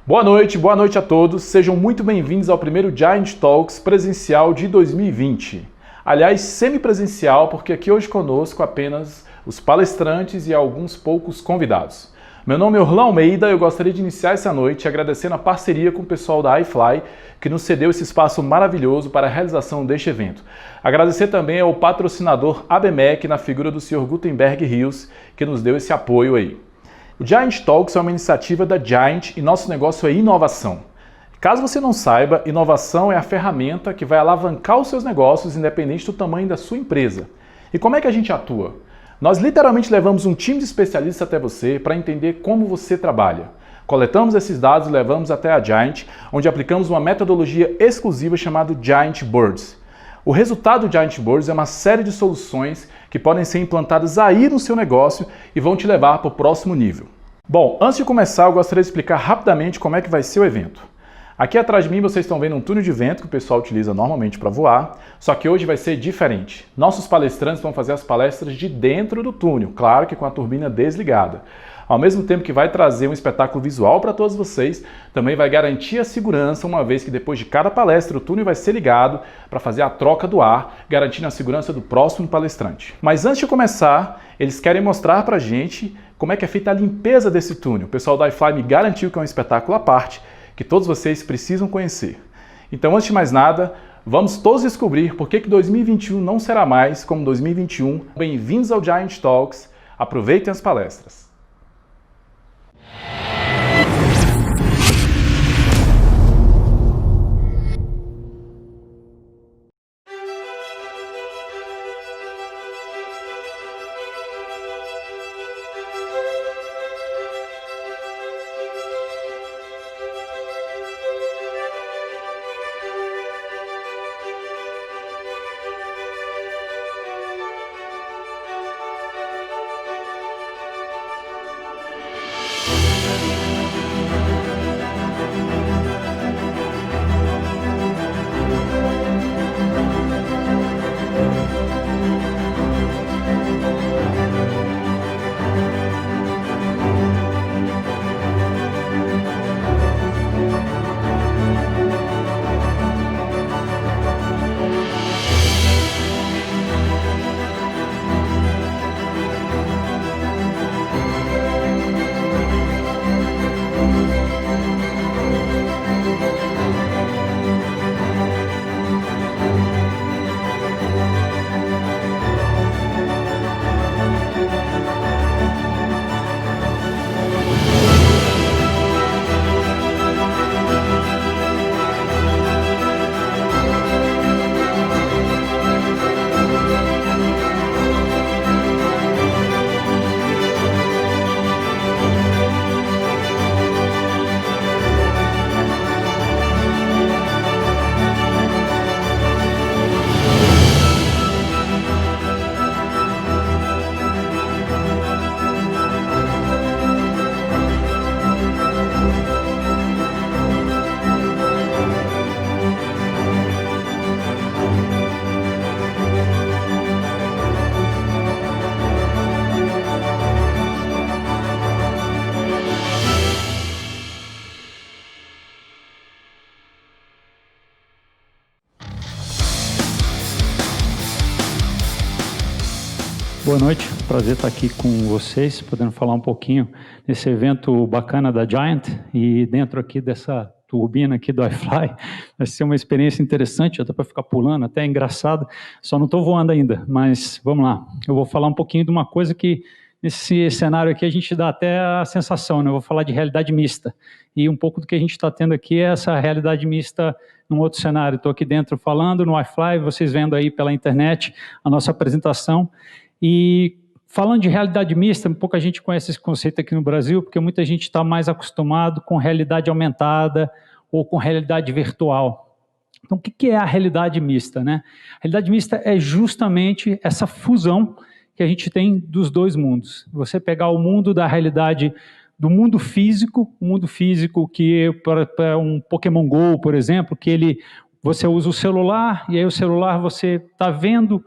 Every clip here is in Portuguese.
Boa noite a todos. Sejam muito bem-vindos ao primeiro Giant Talks presencial de 2020. Aliás, semipresencial, porque aqui hoje conosco apenas os palestrantes e alguns poucos convidados. Meu nome é Orlando Almeida e eu gostaria de iniciar essa noite agradecendo a parceria com o pessoal da iFly, que nos cedeu esse espaço maravilhoso para a realização deste evento. Agradecer também ao patrocinador ABMEC, na figura do Sr. Gutenberg Rios, que nos deu esse apoio aí. O Giant Talks é uma iniciativa da Giant e nosso negócio é inovação. Caso você não saiba, inovação é a ferramenta que vai alavancar os seus negócios independente do tamanho da sua empresa. E como é que a gente atua? Nós literalmente levamos um time de especialistas até você para entender como você trabalha. Coletamos esses dados e levamos até a Giant, onde aplicamos uma metodologia exclusiva chamada Giant Boards. O resultado do Giant Boards é uma série de soluções que podem ser implantadas aí no seu negócio e vão te levar para o próximo nível. Bom, antes de começar, eu gostaria de explicar rapidamente como é que vai ser o evento. Aqui atrás de mim vocês estão vendo um túnel de vento que o pessoal utiliza normalmente para voar, só que hoje vai ser diferente. Nossos palestrantes vão fazer as palestras de dentro do túnel, claro que com a turbina desligada. Ao mesmo tempo que vai trazer um espetáculo visual para todos vocês, também vai garantir a segurança, uma vez que depois de cada palestra o túnel vai ser ligado para fazer a troca do ar, garantindo a segurança do próximo palestrante. Mas antes de começar, eles querem mostrar para a gente como é que é feita a limpeza desse túnel. O pessoal da iFly me garantiu que é um espetáculo à parte, que todos vocês precisam conhecer. Então, antes de mais nada, vamos todos descobrir por que 2021 não será mais como 2021. Bem-vindos ao Giant Talks, aproveitem as palestras. Boa noite, prazer estar aqui com vocês, podendo falar um pouquinho desse evento bacana da Giant e dentro aqui dessa turbina aqui do iFly. Vai ser uma experiência interessante, até para ficar pulando, até engraçado, só não estou voando ainda, mas vamos lá. Eu vou falar um pouquinho de uma coisa que nesse cenário aqui a gente dá até a sensação, né? Eu vou falar de realidade mista e um pouco do que a gente está tendo aqui é essa realidade mista num outro cenário. Estou aqui dentro falando no iFly, vocês vendo aí pela internet a nossa apresentação. E falando de realidade mista, pouca gente conhece esse conceito aqui no Brasil, porque muita gente está mais acostumado com realidade aumentada ou com realidade virtual. Então, o que é a realidade mista, né? A realidade mista é justamente essa fusão que a gente tem dos dois mundos. Você pegar o mundo da realidade do mundo físico, o mundo físico que para um Pokémon Go, por exemplo, que você usa o celular e aí o celular você está vendo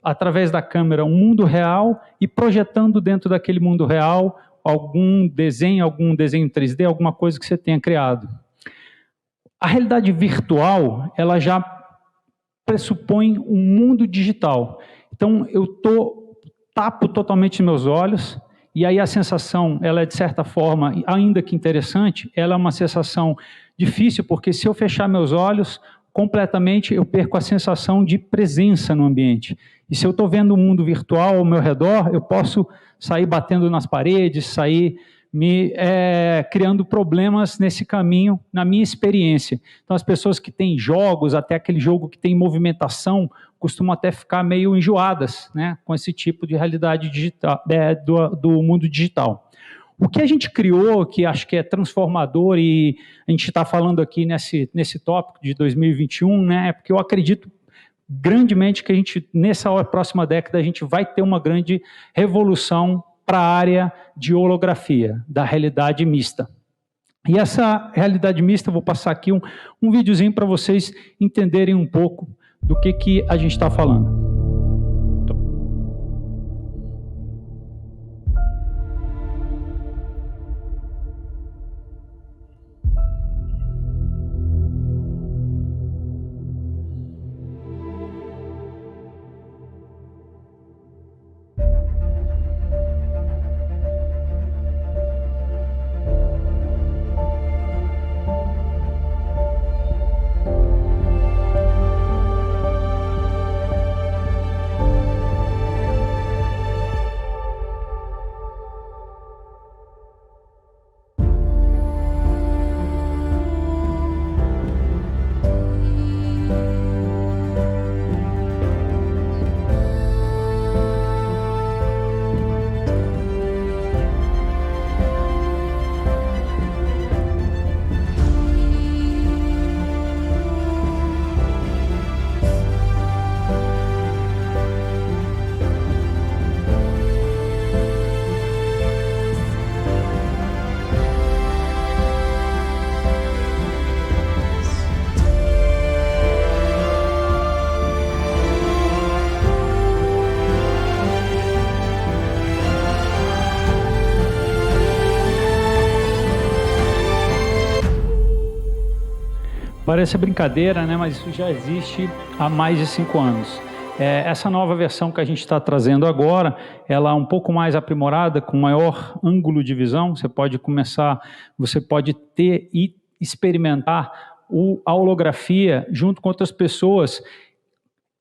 através da câmera um mundo real e projetando dentro daquele mundo real algum desenho 3D, alguma coisa que você tenha criado. A realidade virtual, ela já pressupõe um mundo digital. Então, eu tapo totalmente meus olhos, e aí a sensação, ela é de certa forma, ainda que interessante, ela é uma sensação difícil, porque se eu fechar meus olhos completamente, eu perco a sensação de presença no ambiente. E se eu estou vendo o mundo virtual ao meu redor, eu posso sair batendo nas paredes, sair criando problemas nesse caminho, na minha experiência. Então, as pessoas que têm jogos, até aquele jogo que tem movimentação, costumam até ficar meio enjoadas, né, com esse tipo de realidade digital, do mundo digital. O que a gente criou, que acho que é transformador, e a gente está falando aqui nesse tópico de 2021, né, é porque eu acredito grandemente que nessa próxima década, a gente vai ter uma grande revolução para a área de holografia, da realidade mista. E essa realidade mista, eu vou passar aqui um videozinho para vocês entenderem um pouco do que a gente está falando. Parece brincadeira, né? Mas isso já existe há mais de 5 anos. Essa nova versão que a gente está trazendo agora, ela é um pouco mais aprimorada, com maior ângulo de visão. Você pode ter e experimentar a holografia junto com outras pessoas,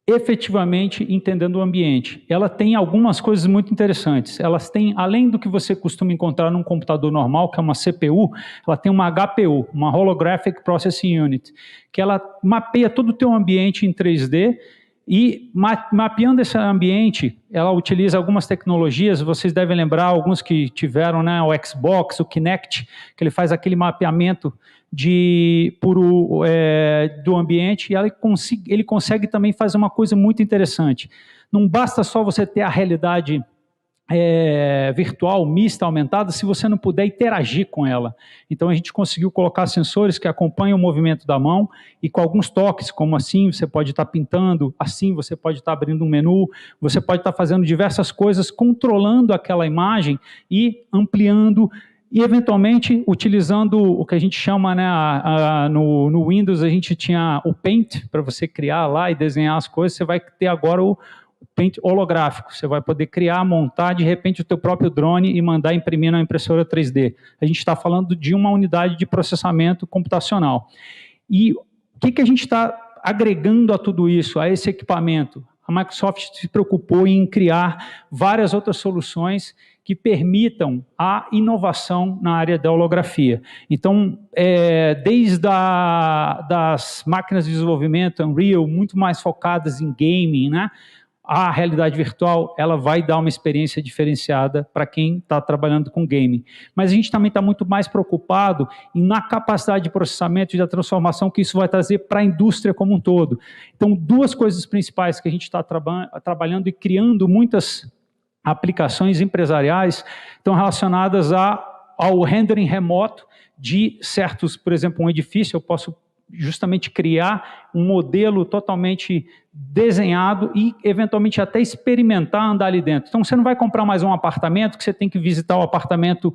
efetivamente entendendo o ambiente. Ela tem algumas coisas muito interessantes. Elas têm, além do que você costuma encontrar num computador normal, que é uma CPU, ela tem uma HPU, uma Holographic Processing Unit, que ela mapeia todo o teu ambiente em 3D e, mapeando esse ambiente, ela utiliza algumas tecnologias. Vocês devem lembrar, alguns que tiveram, né, o Xbox, o Kinect, que ele faz aquele mapeamento do ambiente, e ele consegue também fazer uma coisa muito interessante. Não basta só você ter a realidade virtual, mista, aumentada, se você não puder interagir com ela. Então a gente conseguiu colocar sensores que acompanham o movimento da mão, e com alguns toques, como assim, você pode estar pintando, assim você pode estar abrindo um menu, você pode estar fazendo diversas coisas, controlando aquela imagem e ampliando, e eventualmente utilizando o que a gente chama, né, no Windows a gente tinha o Paint para você criar lá e desenhar as coisas. Você vai ter agora o Paint holográfico. Você vai poder criar, montar de repente o teu próprio drone e mandar imprimir na impressora 3D. A gente está falando de uma unidade de processamento computacional. E o que a gente está agregando a tudo isso, a esse equipamento? A Microsoft se preocupou em criar várias outras soluções que permitam a inovação na área da holografia. Então, desde das máquinas de desenvolvimento Unreal, muito mais focadas em gaming, né? A realidade virtual, ela vai dar uma experiência diferenciada para quem está trabalhando com gaming. Mas a gente também está muito mais preocupado na capacidade de processamento e da transformação que isso vai trazer para a indústria como um todo. Então, duas coisas principais que a gente está trabalhando e criando muitas aplicações empresariais estão relacionadas ao rendering remoto de certos, por exemplo, um edifício. Eu posso justamente criar um modelo totalmente desenhado e, eventualmente, até experimentar andar ali dentro. Então, você não vai comprar mais um apartamento que você tem que visitar o apartamento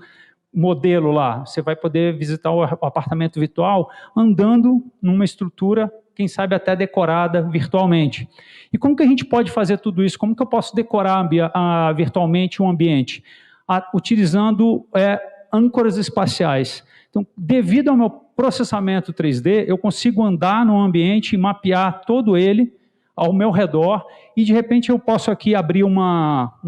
modelo lá. Você vai poder visitar o apartamento virtual andando numa estrutura, quem sabe até decorada virtualmente. E como que a gente pode fazer tudo isso? Como que eu posso decorar virtualmente um ambiente? Utilizando âncoras espaciais. Então, devido ao meu processamento 3D, eu consigo andar no ambiente e mapear todo ele ao meu redor, e de repente eu posso aqui abrir um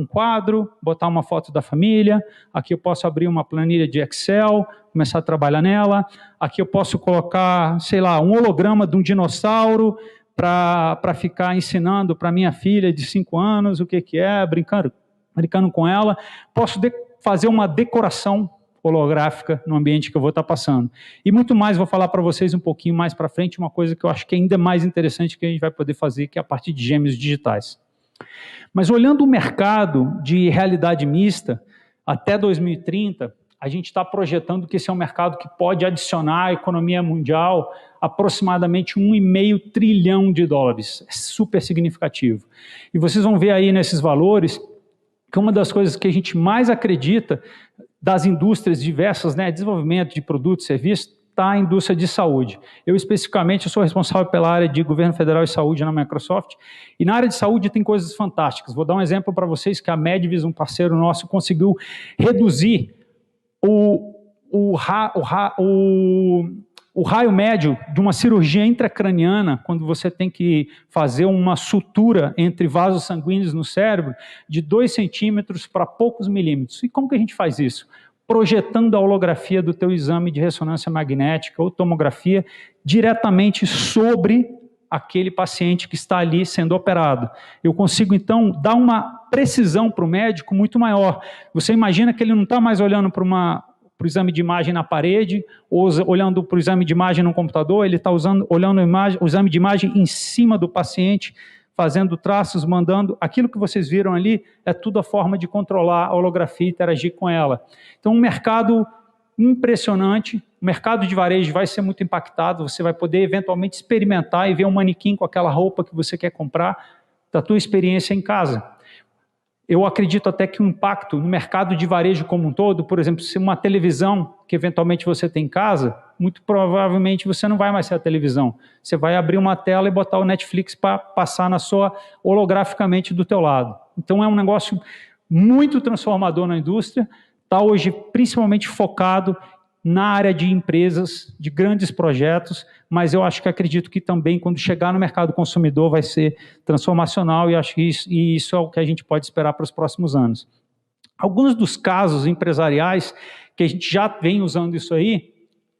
quadro, botar uma foto da família, aqui eu posso abrir uma planilha de Excel, começar a trabalhar nela, aqui eu posso colocar, sei lá, um holograma de um dinossauro para ficar ensinando para minha filha de 5 anos o que é, brincando com ela, posso fazer uma decoração holográfica no ambiente que eu vou estar passando. E muito mais, vou falar para vocês um pouquinho mais para frente, uma coisa que eu acho que é ainda mais interessante que a gente vai poder fazer, que é a partir de gêmeos digitais. Mas olhando o mercado de realidade mista, até 2030, a gente está projetando que esse é um mercado que pode adicionar à economia mundial aproximadamente $1,5 trilhão. É super significativo. E vocês vão ver aí nesses valores que uma das coisas que a gente mais acredita das indústrias diversas, desenvolvimento de produtos e serviços, está a indústria de saúde. Eu, especificamente, sou responsável pela área de governo federal e saúde na Microsoft, e na área de saúde tem coisas fantásticas. Vou dar um exemplo para vocês que a Medvis, um parceiro nosso, conseguiu reduzir o raio médio de uma cirurgia intracraniana, quando você tem que fazer uma sutura entre vasos sanguíneos no cérebro, de 2 centímetros para poucos milímetros. E como que a gente faz isso? Projetando a holografia do teu exame de ressonância magnética ou tomografia diretamente sobre aquele paciente que está ali sendo operado. Eu consigo, então, dar uma precisão para o médico muito maior. Você imagina que ele não está mais olhando para o exame de imagem na parede, ou olhando para o exame de imagem no computador, ele está olhando o exame de imagem em cima do paciente, fazendo traços, mandando. Aquilo que vocês viram ali é tudo a forma de controlar a holografia e interagir com ela. Então, um mercado impressionante, o mercado de varejo vai ser muito impactado, você vai poder eventualmente experimentar e ver um manequim com aquela roupa que você quer comprar da tua experiência em casa. Eu acredito até que o impacto no mercado de varejo como um todo, por exemplo, se uma televisão que eventualmente você tem em casa, muito provavelmente você não vai mais ser a televisão. Você vai abrir uma tela e botar o Netflix para passar holograficamente do teu lado. Então é um negócio muito transformador na indústria, está hoje principalmente focado na área de empresas, de grandes projetos, mas eu acredito que também, quando chegar no mercado consumidor, vai ser transformacional, e acho que isso é o que a gente pode esperar para os próximos anos. Alguns dos casos empresariais que a gente já vem usando isso aí,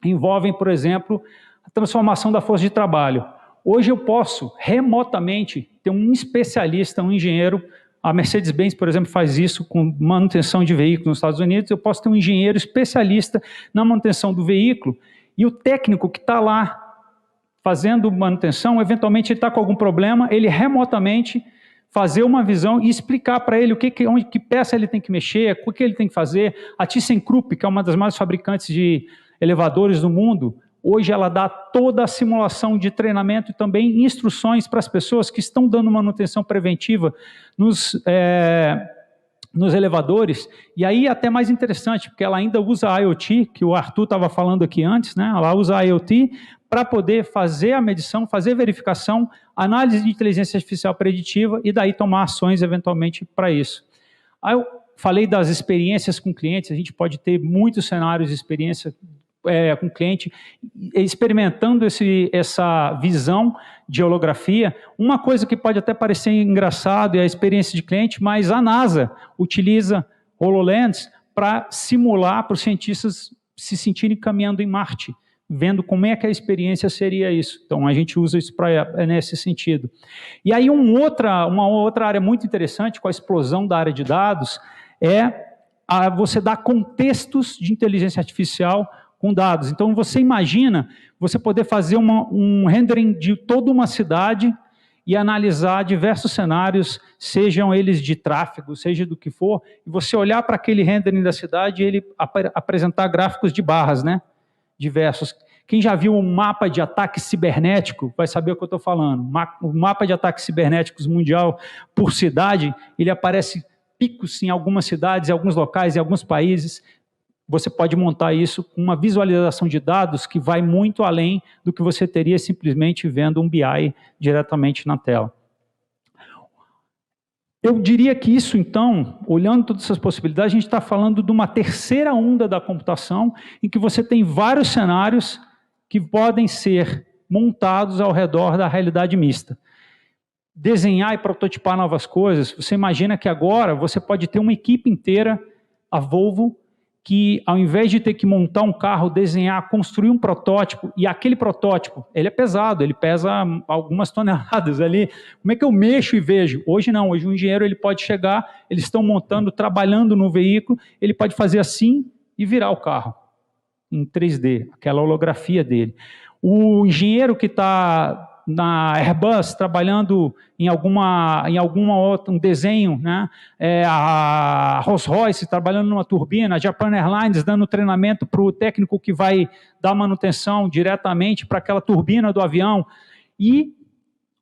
envolvem, por exemplo, a transformação da força de trabalho. Hoje eu posso, remotamente, ter um especialista, um engenheiro. A Mercedes-Benz, por exemplo, faz isso com manutenção de veículos nos Estados Unidos. Eu posso ter um engenheiro especialista na manutenção do veículo, e o técnico que está lá fazendo manutenção, eventualmente ele está com algum problema, ele remotamente fazer uma visão e explicar para ele que peça ele tem que mexer, o que ele tem que fazer. A ThyssenKrupp, que é uma das maiores fabricantes de elevadores do mundo, hoje ela dá toda a simulação de treinamento e também instruções para as pessoas que estão dando manutenção preventiva nos elevadores. E aí até mais interessante, porque ela ainda usa a IoT, que o Arthur estava falando aqui antes, ela usa a IoT para poder fazer a medição, fazer a verificação, análise de inteligência artificial preditiva e daí tomar ações eventualmente para isso. Aí eu falei das experiências com clientes, a gente pode ter muitos cenários de experiência com o cliente, experimentando essa visão de holografia. Uma coisa que pode até parecer engraçado é a experiência de cliente, mas a NASA utiliza HoloLens para simular, para os cientistas se sentirem caminhando em Marte, vendo como é que a experiência seria isso. Então, a gente usa isso nesse sentido. E aí, uma outra área muito interessante com a explosão da área de dados é você dar contextos de inteligência artificial com dados. Então, você imagina você poder fazer um rendering de toda uma cidade e analisar diversos cenários, sejam eles de tráfego, seja do que for, e você olhar para aquele rendering da cidade e ele apresentar gráficos de barras, diversos. Quem já viu um mapa de ataque cibernético vai saber o que eu estou falando. O mapa de ataques cibernéticos mundial por cidade, ele aparece picos em algumas cidades, em alguns locais, em alguns países. Você pode montar isso com uma visualização de dados que vai muito além do que você teria simplesmente vendo um BI diretamente na tela. Eu diria que isso, então, olhando todas essas possibilidades, a gente está falando de uma terceira onda da computação, em que você tem vários cenários que podem ser montados ao redor da realidade mista. Desenhar e prototipar novas coisas, você imagina que agora você pode ter uma equipe inteira, a Volvo, que ao invés de ter que montar um carro, desenhar, construir um protótipo, e aquele protótipo, ele é pesado, ele pesa algumas toneladas ali, como é que eu mexo e vejo? Hoje não, hoje o engenheiro ele pode chegar, eles estão montando, trabalhando no veículo, ele pode fazer assim e virar o carro, em 3D, aquela holografia dele. O engenheiro que está na Airbus, trabalhando em alguma outra, um desenho, né? A Rolls-Royce trabalhando numa turbina, a Japan Airlines dando treinamento para o técnico que vai dar manutenção diretamente para aquela turbina do avião, e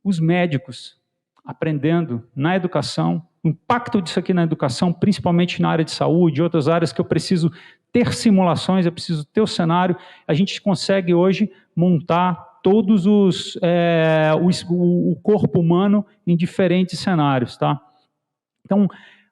os médicos aprendendo na educação, o impacto disso aqui na educação, principalmente na área de saúde, outras áreas que eu preciso ter simulações, eu preciso ter o cenário, a gente consegue hoje montar todos o corpo humano em diferentes cenários, tá? Então,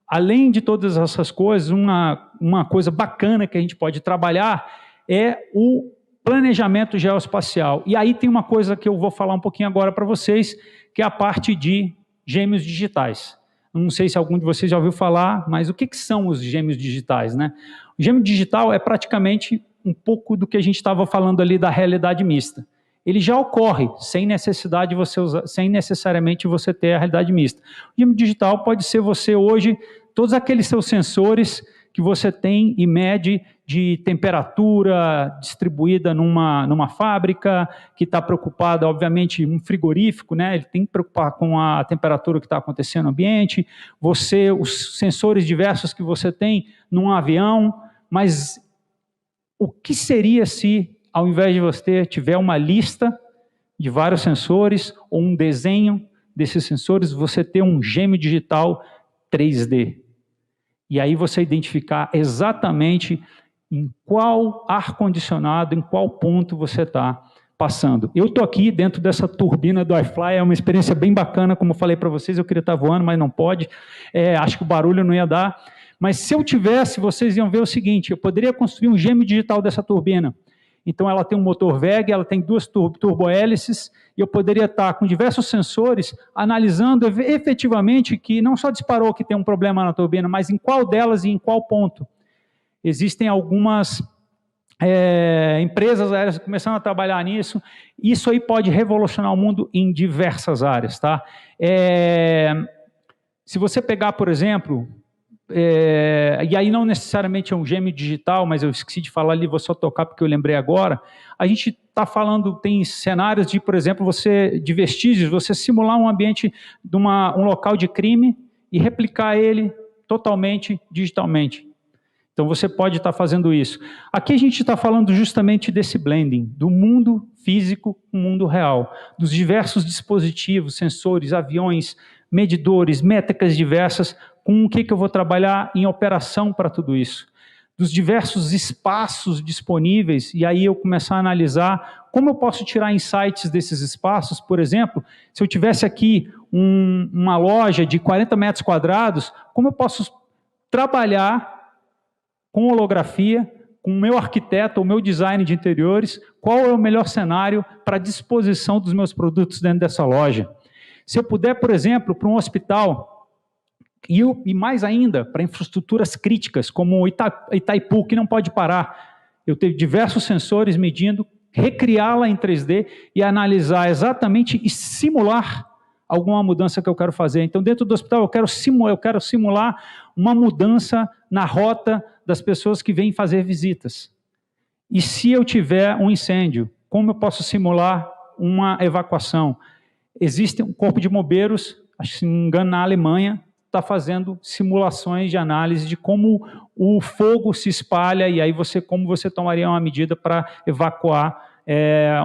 além de todas essas coisas, uma coisa bacana que a gente pode trabalhar é o planejamento geoespacial. E aí tem uma coisa que eu vou falar um pouquinho agora para vocês, que é a parte de gêmeos digitais. Não sei se algum de vocês já ouviu falar, mas o que são os gêmeos digitais, né? O gêmeo digital é praticamente um pouco do que a gente estava falando ali da realidade mista. Ele já ocorre sem necessidade de você usar, sem necessariamente você ter a realidade mista. O gêmeo digital pode ser você hoje, todos aqueles seus sensores que você tem e mede de temperatura distribuída numa fábrica, que está preocupada, obviamente, um frigorífico, né? Ele tem que preocupar com a temperatura que está acontecendo no ambiente, os sensores diversos que você tem num avião, mas o que seria se, ao invés de você tiver uma lista de vários sensores ou um desenho desses sensores, você ter um gêmeo digital 3D. E aí você identificar exatamente em qual ar-condicionado, em qual ponto você está passando. Eu estou aqui dentro dessa turbina do iFly, é uma experiência bem bacana, como eu falei para vocês, eu queria estar voando, mas não pode, acho que o barulho não ia dar. Mas se eu tivesse, vocês iam ver o seguinte, eu poderia construir um gêmeo digital dessa turbina. Então, ela tem um motor VEG, ela tem duas turbohélices, e eu poderia estar com diversos sensores analisando efetivamente que não só disparou que tem um problema na turbina, mas em qual delas e em qual ponto. Existem algumas empresas aéreas começando a trabalhar nisso. Isso aí pode revolucionar o mundo em diversas áreas, tá? Se você pegar, por exemplo... e aí não necessariamente é um gêmeo digital, mas eu esqueci de falar ali, vou só tocar porque eu lembrei agora. A gente está falando, tem cenários de, por exemplo, de vestígios, você simular um ambiente de um local de crime e replicar ele totalmente digitalmente. Então você pode estar fazendo isso. Aqui a gente está falando justamente desse blending, do mundo físico com o mundo real, dos diversos dispositivos, sensores, aviões, medidores, métricas diversas, com o que eu vou trabalhar em operação para tudo isso. Dos diversos espaços disponíveis, e aí eu começar a analisar como eu posso tirar insights desses espaços. Por exemplo, se eu tivesse aqui uma loja de 40 metros quadrados, como eu posso trabalhar com holografia, com o meu arquiteto, o meu design de interiores, qual é o melhor cenário para a disposição dos meus produtos dentro dessa loja. Se eu puder, por exemplo, para um hospital, e mais ainda, para infraestruturas críticas, como o Itaipu, que não pode parar. Eu tenho diversos sensores medindo, recriá-la em 3D e analisar exatamente e simular alguma mudança que eu quero fazer. Então, dentro do hospital, eu quero simular uma mudança na rota das pessoas que vêm fazer visitas. E se eu tiver um incêndio, como eu posso simular uma evacuação? Existe um corpo de bombeiros, acho que se não me engano, na Alemanha, está fazendo simulações de análise de como o fogo se espalha e aí como você tomaria uma medida para evacuar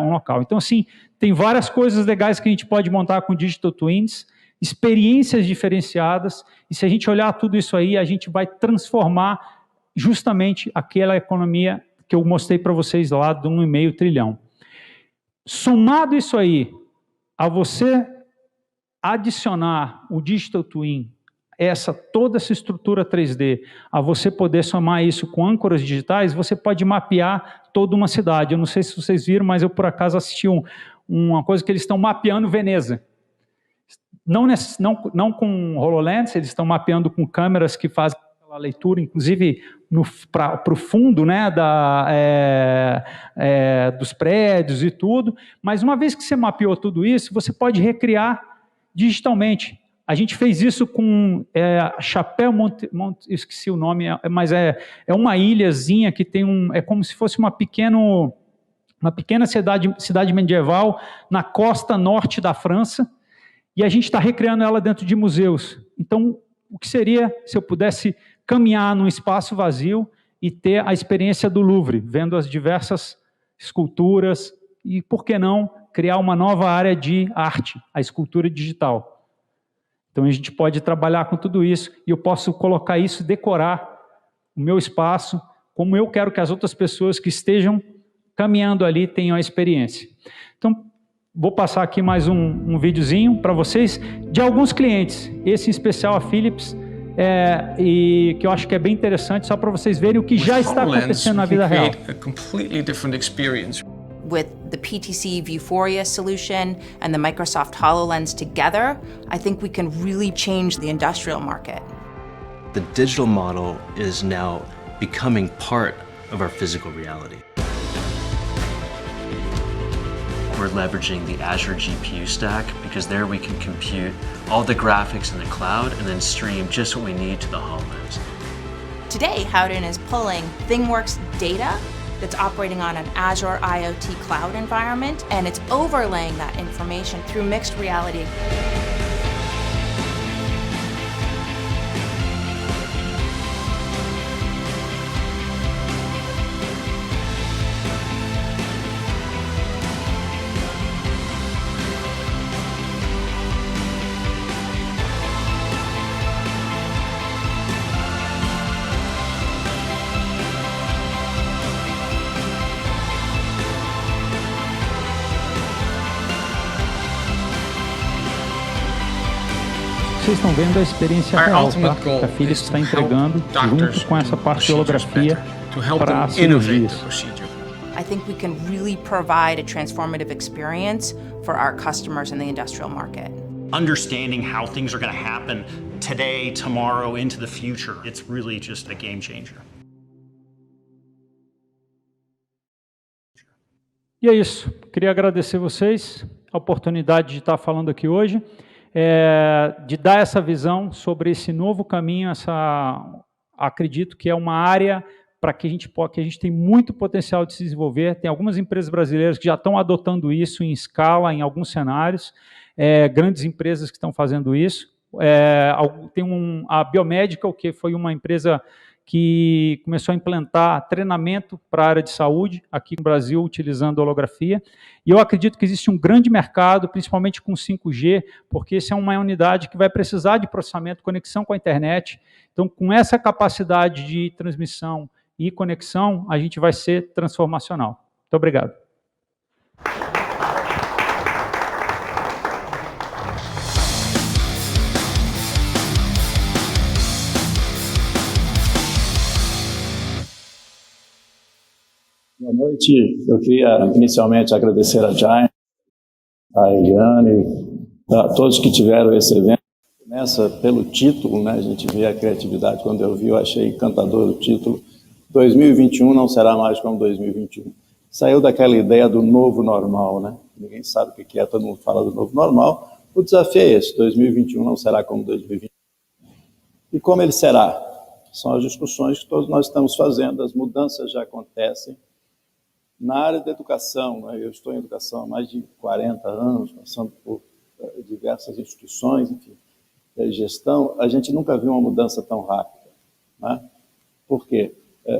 um local. Então, assim, tem várias coisas legais que a gente pode montar com Digital Twins, experiências diferenciadas, e se a gente olhar tudo isso aí, a gente vai transformar justamente aquela economia que eu mostrei para vocês lá de 1,5 trilhão. Somado isso aí, a você adicionar o Digital Twin, toda essa estrutura 3D, a você poder somar isso com âncoras digitais, você pode mapear toda uma cidade. Eu não sei se vocês viram, mas eu por acaso assisti uma coisa que eles estão mapeando Veneza. Não com HoloLens, eles estão mapeando com câmeras que fazem a leitura, inclusive para o fundo, né, dos prédios e tudo, mas uma vez que você mapeou tudo isso, você pode recriar digitalmente. A gente fez isso com Chapéu esqueci o nome, mas é uma ilhazinha que tem é como se fosse uma pequena cidade medieval na costa norte da França, e a gente está recriando ela dentro de museus. Então, o que seria se eu pudesse caminhar num espaço vazio e ter a experiência do Louvre, vendo as diversas esculturas e, por que não, criar uma nova área de arte, a escultura digital. Então, a gente pode trabalhar com tudo isso e eu posso colocar isso, decorar o meu espaço, como eu quero que as outras pessoas que estejam caminhando ali tenham a experiência. Então, vou passar aqui mais um videozinho para vocês de alguns clientes, esse em especial a Philips, e que eu acho que é bem interessante, só para vocês verem o que já está acontecendo na vida real. With the PTC Vuforia solution and the Microsoft HoloLens together, I think we can really change the industrial market. The digital model is now becoming part of our physical reality. We're leveraging the Azure GPU stack because there we can compute all the graphics in the cloud and then stream just what we need to the HoloLens. Today, Howden is pulling ThingWorx data that's operating on an Azure IoT cloud environment, and it's overlaying that information through mixed reality. Vocês estão vendo a experiência real, tá? Que a Philips está entregando junto com essa parte de holografia para as cirurgias. I think we can really provide a transformative experience for our customers in the industrial market. Understanding how things are going to happen today, tomorrow, into the future, it's really just a game changer. E é isso. Queria agradecer vocês a oportunidade de estar falando aqui hoje. De dar essa visão sobre esse novo caminho, acredito que é uma área para que a gente tem muito potencial de se desenvolver. Tem algumas empresas brasileiras que já estão adotando isso em escala, em alguns cenários, grandes empresas que estão fazendo isso. Tem a Biomedical, que foi uma empresa que começou a implantar treinamento para a área de saúde aqui no Brasil, utilizando holografia. E eu acredito que existe um grande mercado, principalmente com 5G, porque essa é uma unidade que vai precisar de processamento, conexão com a internet. Então, com essa capacidade de transmissão e conexão, a gente vai ser transformacional. Muito obrigado. Boa noite. Eu queria inicialmente agradecer a Giant, a Eliane, a todos que tiveram esse evento. Começa pelo título, né? A gente vê a criatividade. Quando eu vi, eu achei encantador o título. 2021 não será mais como 2021. Saiu daquela ideia do novo normal, né? Ninguém sabe o que é, todo mundo fala do novo normal. O desafio é esse: 2021 não será como 2021. E como ele será? São as discussões que todos nós estamos fazendo, as mudanças já acontecem. Na área da educação, né, eu estou em educação há mais de 40 anos, passando por diversas instituições, enfim. gestão, a gente nunca viu uma mudança tão rápida, né? Por quê?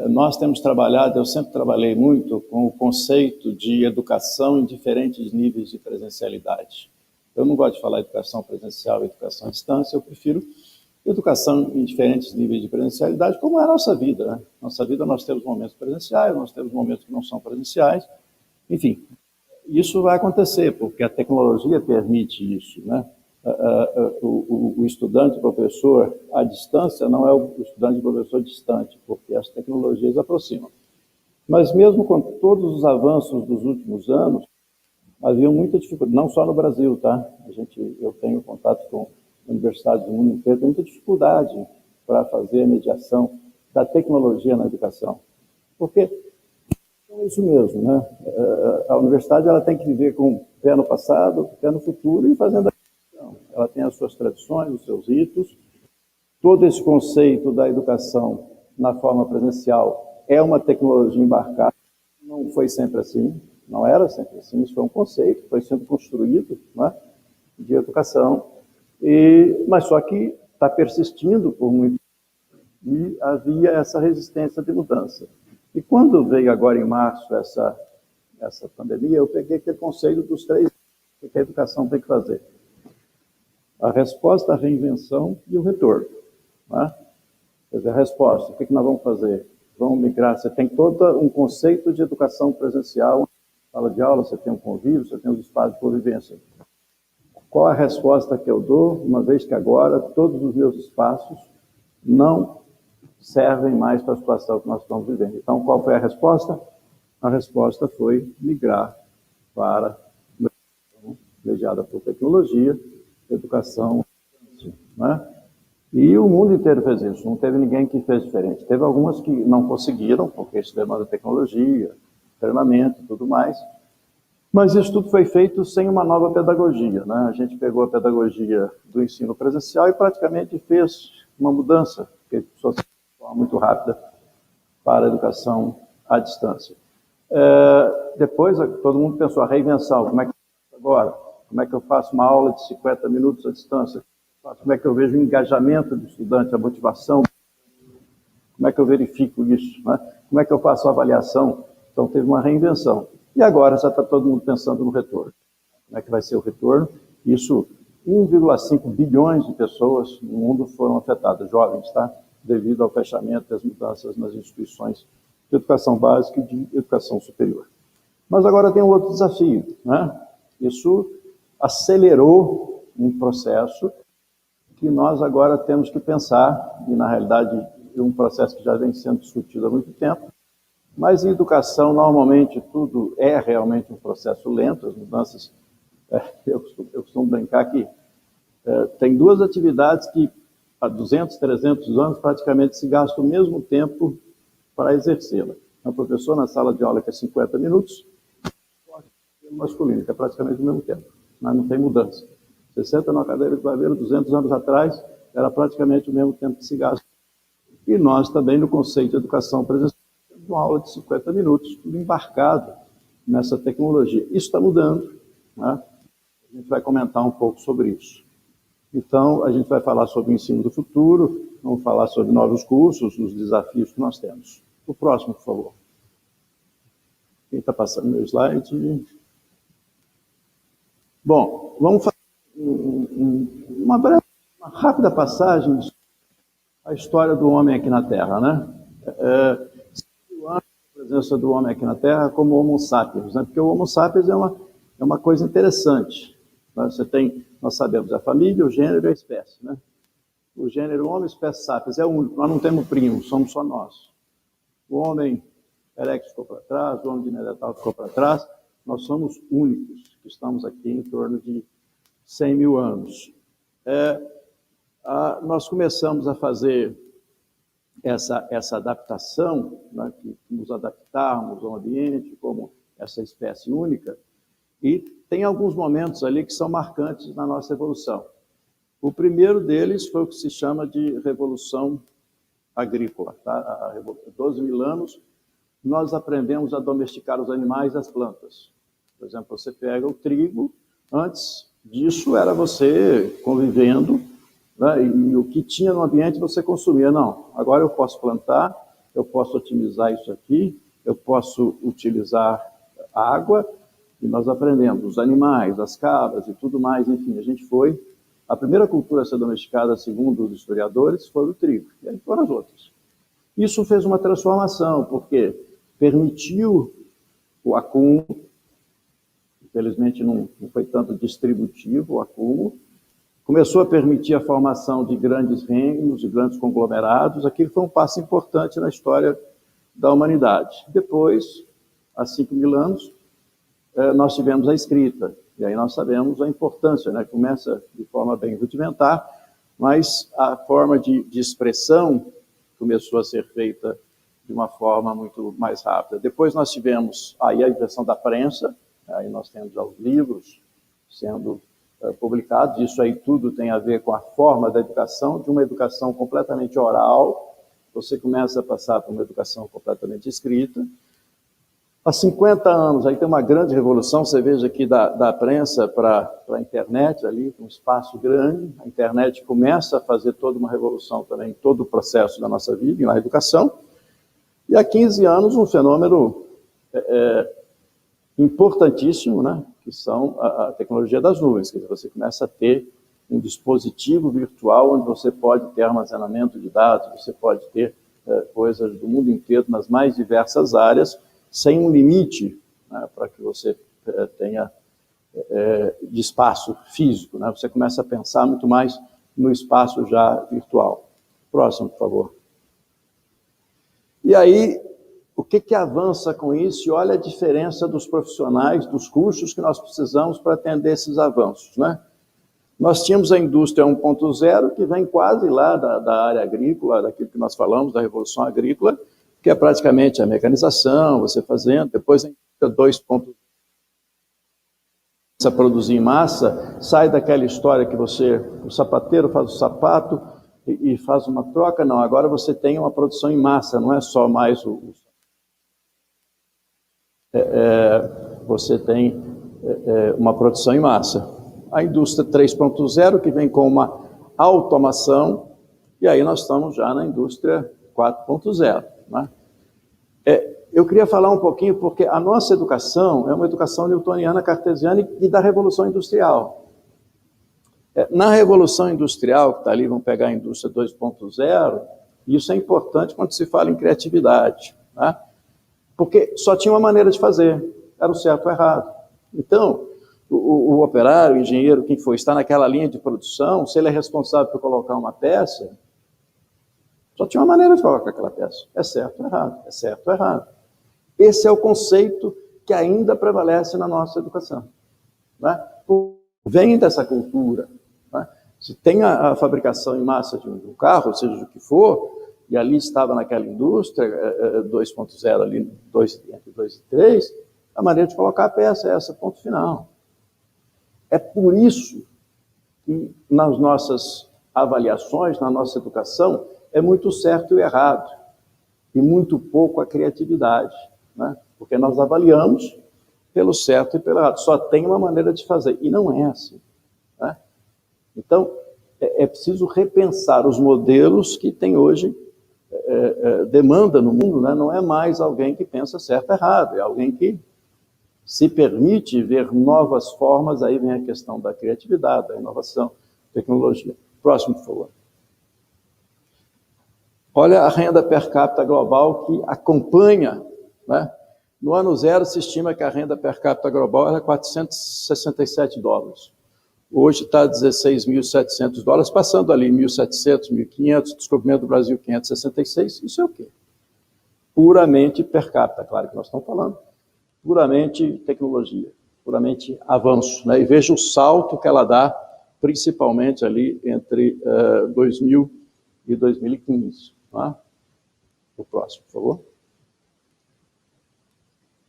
Nós temos trabalhado, eu sempre trabalhei muito com o conceito de educação em diferentes níveis de presencialidade. Eu não gosto de falar educação presencial e educação à distância, eu prefiro educação em diferentes níveis de presencialidade, como é a nossa vida, né? Nossa vida, nós temos momentos presenciais, nós temos momentos que não são presenciais, enfim, isso vai acontecer, porque a tecnologia permite isso, né? O estudante professor à distância não é o estudante professor distante, porque as tecnologias aproximam. Mas mesmo com todos os avanços dos últimos anos, havia muita dificuldade, não só no Brasil, tá? Eu tenho contato com universidades do mundo inteiro, tem muita dificuldade para fazer a mediação da tecnologia na educação. Porque é isso mesmo, né? A universidade ela tem que viver com o pé no passado, o pé no futuro e fazendo a educação. Ela tem as suas tradições, os seus ritos. Todo esse conceito da educação na forma presencial é uma tecnologia embarcada. Não foi sempre assim, não era sempre assim, isso foi um conceito que foi sendo construído, né, de educação, mas só que está persistindo por muito tempo e havia essa resistência de mudança. E quando veio agora em março essa pandemia, eu peguei aquele conceito dos 3 o que a educação tem que fazer. A resposta, a reinvenção e o retorno, né? Quer dizer, a resposta, o que nós vamos fazer? Vamos migrar, você tem todo um conceito de educação presencial, sala de aula, você tem um convívio, você tem os espaços de convivência. Qual a resposta que eu dou, uma vez que agora todos os meus espaços não servem mais para a situação que nós estamos vivendo? Então, qual foi a resposta? A resposta foi migrar para mediada por tecnologia, educação, né? E o mundo inteiro fez isso, não teve ninguém que fez diferente. Teve algumas que não conseguiram, porque isso demanda tecnologia, treinamento e tudo mais, mas isso tudo foi feito sem uma nova pedagogia, né? A gente pegou a pedagogia do ensino presencial e praticamente fez uma mudança, que precisou ser muito rápida, para a educação à distância. Depois, todo mundo pensou, a reinvenção, como é que eu faço agora? Como é que eu faço uma aula de 50 minutos à distância? Como é que eu vejo o engajamento do estudante, a motivação? Como é que eu verifico isso, né? Como é que eu faço a avaliação? Então, teve uma reinvenção. E agora já está todo mundo pensando no retorno. Como é que vai ser o retorno? Isso, 1,5 bilhões de pessoas no mundo foram afetadas, jovens, tá? Devido ao fechamento das mudanças nas instituições de educação básica e de educação superior. Mas agora tem um outro desafio, né? Isso acelerou um processo que nós agora temos que pensar, e na realidade é um processo que já vem sendo discutido há muito tempo, mas em educação normalmente tudo é realmente um processo lento, as mudanças, eu costumo brincar que tem 2 atividades que há 200, 300 anos praticamente se gasta o mesmo tempo para exercê-la. Um professor na sala de aula que é 50 minutos, o masculino, que é praticamente o mesmo tempo, mas não tem mudança. Você senta numa cadeira de barbeiro 200 anos atrás, era praticamente o mesmo tempo que se gasta. E nós também, no conceito de educação presencial, temos uma aula de 50 minutos, tudo embarcado nessa tecnologia. Isso está mudando, né? A gente vai comentar um pouco sobre isso. Então, a gente vai falar sobre o ensino do futuro, vamos falar sobre novos cursos, os desafios que nós temos. O próximo, por favor. Quem está passando meu slide? Bom, vamos fazer uma rápida passagem à história do homem aqui na Terra, né? 5.000 anos de presença do homem aqui na Terra como Homo sapiens, né? Porque o Homo sapiens é uma coisa interessante. Nós sabemos a família, o gênero e a espécie, né? O gênero Homo, espécie sapiens é único, nós não temos primos, somos só nós. O homem erectus ficou para trás, o homem de Neandertal ficou para trás, nós somos únicos, que estamos aqui em torno de 100.000 anos. Nós começamos a fazer essa adaptação, né, que nos adaptarmos ao ambiente como essa espécie única, e tem alguns momentos ali que são marcantes na nossa evolução. O primeiro deles foi o que se chama de Revolução Agrícola. Tá? Há 12.000 anos, nós aprendemos a domesticar os animais e as plantas. Por exemplo, você pega o trigo, antes disso era você convivendo né? E o que tinha no ambiente você consumia. Não, agora eu posso plantar, eu posso otimizar isso aqui, eu posso utilizar água, e nós aprendemos os animais, as cabras e tudo mais, enfim, a gente foi... A primeira cultura a ser domesticada, segundo os historiadores, foi o trigo, e aí foram as outras. Isso fez uma transformação, porque permitiu o acúmulo, infelizmente não foi tanto distributivo o acúmulo, começou a permitir a formação de grandes reinos, de grandes conglomerados. Aquilo foi um passo importante na história da humanidade. Depois, há 5.000 anos, nós tivemos a escrita, e aí nós sabemos a importância, né? Começa de forma bem rudimentar, mas a forma de expressão começou a ser feita de uma forma muito mais rápida. Depois nós tivemos aí a invenção da prensa, aí nós temos já os livros sendo publicados, isso aí tudo tem a ver com a forma da educação, de uma educação completamente oral, você começa a passar por uma educação completamente escrita. Há 50 anos, aí tem uma grande revolução, você veja aqui da prensa para a internet, ali, um espaço grande, a internet começa a fazer toda uma revolução também, em todo o processo da nossa vida, na educação, e há 15 anos um fenômeno importantíssimo, né, que são a tecnologia das nuvens, quer dizer, você começa a ter um dispositivo virtual onde você pode ter armazenamento de dados, você pode ter coisas do mundo inteiro nas mais diversas áreas, sem um limite, né, para que você tenha de espaço físico, né? Você começa a pensar muito mais no espaço já virtual. Próximo, por favor. E aí, o que avança com isso? E olha a diferença dos profissionais, dos cursos que nós precisamos para atender esses avanços, né? Nós tínhamos a indústria 1.0, que vem quase lá da área agrícola, daquilo que nós falamos, da revolução agrícola, que é praticamente a mecanização, você fazendo, depois a indústria 2.0 a produzir em massa, sai daquela história que o sapateiro faz o sapato e faz uma troca, não, agora você tem uma produção em massa, não é só mais você tem uma produção em massa. A indústria 3.0, que vem com uma automação, e aí nós estamos já na indústria 4.0. Né? Eu queria falar um pouquinho, porque a nossa educação é uma educação newtoniana, cartesiana e da Revolução Industrial. Na Revolução Industrial, que está ali, vamos pegar a indústria 2.0, isso é importante quando se fala em criatividade, né? Porque só tinha uma maneira de fazer, era o certo ou errado. Então, o operário, o engenheiro, quem for, está naquela linha de produção, se ele é responsável por colocar uma peça, só tinha uma maneira de colocar aquela peça. É certo ou errado? É certo ou errado? Esse é o conceito que ainda prevalece na nossa educação. Né? Vem dessa cultura. Né? Se tem a fabricação em massa de um carro, seja do que for, e ali estava naquela indústria 2.0, ali entre 2 e 3, a maneira de colocar a peça é essa, ponto final. É por isso que nas nossas avaliações, na nossa educação, é muito certo e errado, e muito pouco a criatividade, né? Porque nós avaliamos pelo certo e pelo errado, só tem uma maneira de fazer, e não é assim. Né? Então, é preciso repensar os modelos que tem hoje demanda no mundo, né? Não é mais alguém que pensa certo e errado, é alguém que se permite ver novas formas, aí vem a questão da criatividade, da inovação, tecnologia. Próximo, por favor. Olha a renda per capita global que acompanha, né? No ano zero se estima que a renda per capita global era $467. Hoje está $16.700, passando ali 1.700, 1.500, descobrimento do Brasil 566, isso é o quê? Puramente per capita, claro que nós estamos falando, puramente tecnologia, puramente avanço, né? E veja o salto que ela dá, principalmente ali entre 2000 e 2015. Né? O próximo, por favor.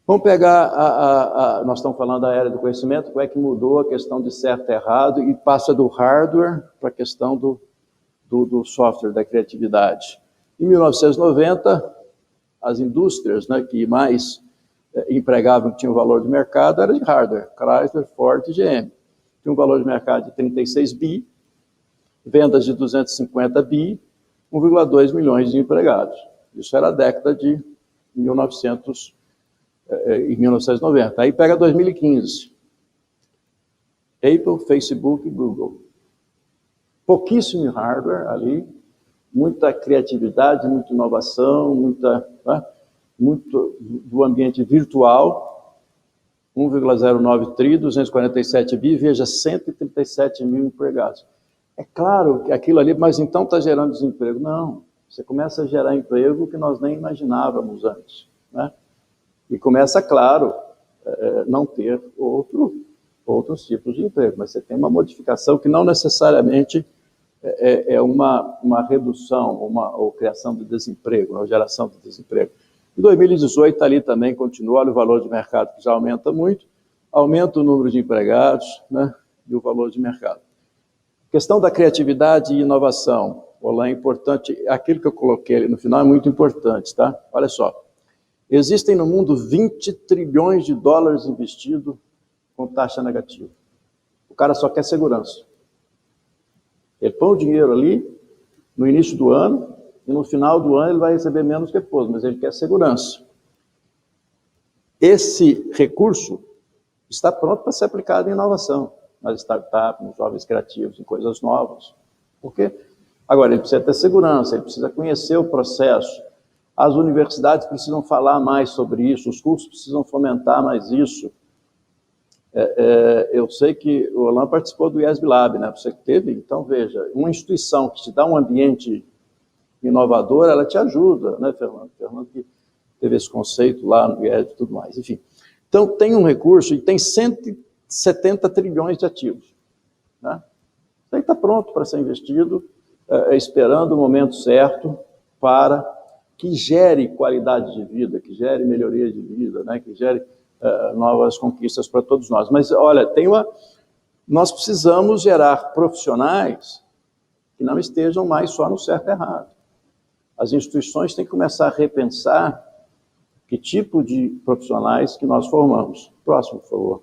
Vamos pegar, nós estamos falando da era do conhecimento, como é que mudou a questão de certo e errado e passa do hardware para a questão do software, da criatividade. Em 1990, as indústrias, né, que mais empregavam, que tinham valor de mercado, era de hardware, Chrysler, Ford e GM. Tinha um valor de mercado de 36 bi, vendas de 250 bi, 1,2 milhões de empregados. Isso era a década de 1990. Aí pega 2015. Apple, Facebook e Google. Pouquíssimo hardware ali, muita criatividade, muita inovação, muito do ambiente virtual. 1,09 tri, 247 bi, veja, 137 mil empregados. É claro que aquilo ali, mas então está gerando desemprego. Não, você começa a gerar emprego que nós nem imaginávamos antes, né? E começa, claro, não ter outros tipos de emprego, mas você tem uma modificação que não necessariamente é uma redução ou criação de desemprego, ou geração de desemprego. Em 2018, ali também continua, olha o valor de mercado que já aumenta muito, aumenta o número de empregados, né, e o valor de mercado. Questão da criatividade e inovação, Olan, é importante, aquilo que eu coloquei ali no final é muito importante, tá? Olha só, existem no mundo 20 trilhões de dólares investidos com taxa negativa. O cara só quer segurança. Ele põe o dinheiro ali no início do ano e no final do ano ele vai receber menos que depois, mas ele quer segurança. Esse recurso está pronto para ser aplicado em inovação, nas startups, nos jovens criativos, em coisas novas. Por quê? Agora, ele precisa ter segurança, ele precisa conhecer o processo. As universidades precisam falar mais sobre isso, os cursos precisam fomentar mais isso. Eu sei que o Olan participou do IESB Lab, né? Você que teve, então veja, uma instituição que te dá um ambiente inovador, ela te ajuda, né, Fernando? Fernando que teve esse conceito lá no IESB e tudo mais, enfim. Então tem um recurso e tem 170 trilhões de ativos, né? Isso aí está pronto para ser investido, esperando o momento certo para que gere qualidade de vida, que gere melhoria de vida, né? Que gere novas conquistas para todos nós. Mas, olha, nós precisamos gerar profissionais que não estejam mais só no certo e errado. As instituições têm que começar a repensar que tipo de profissionais que nós formamos. Próximo, por favor.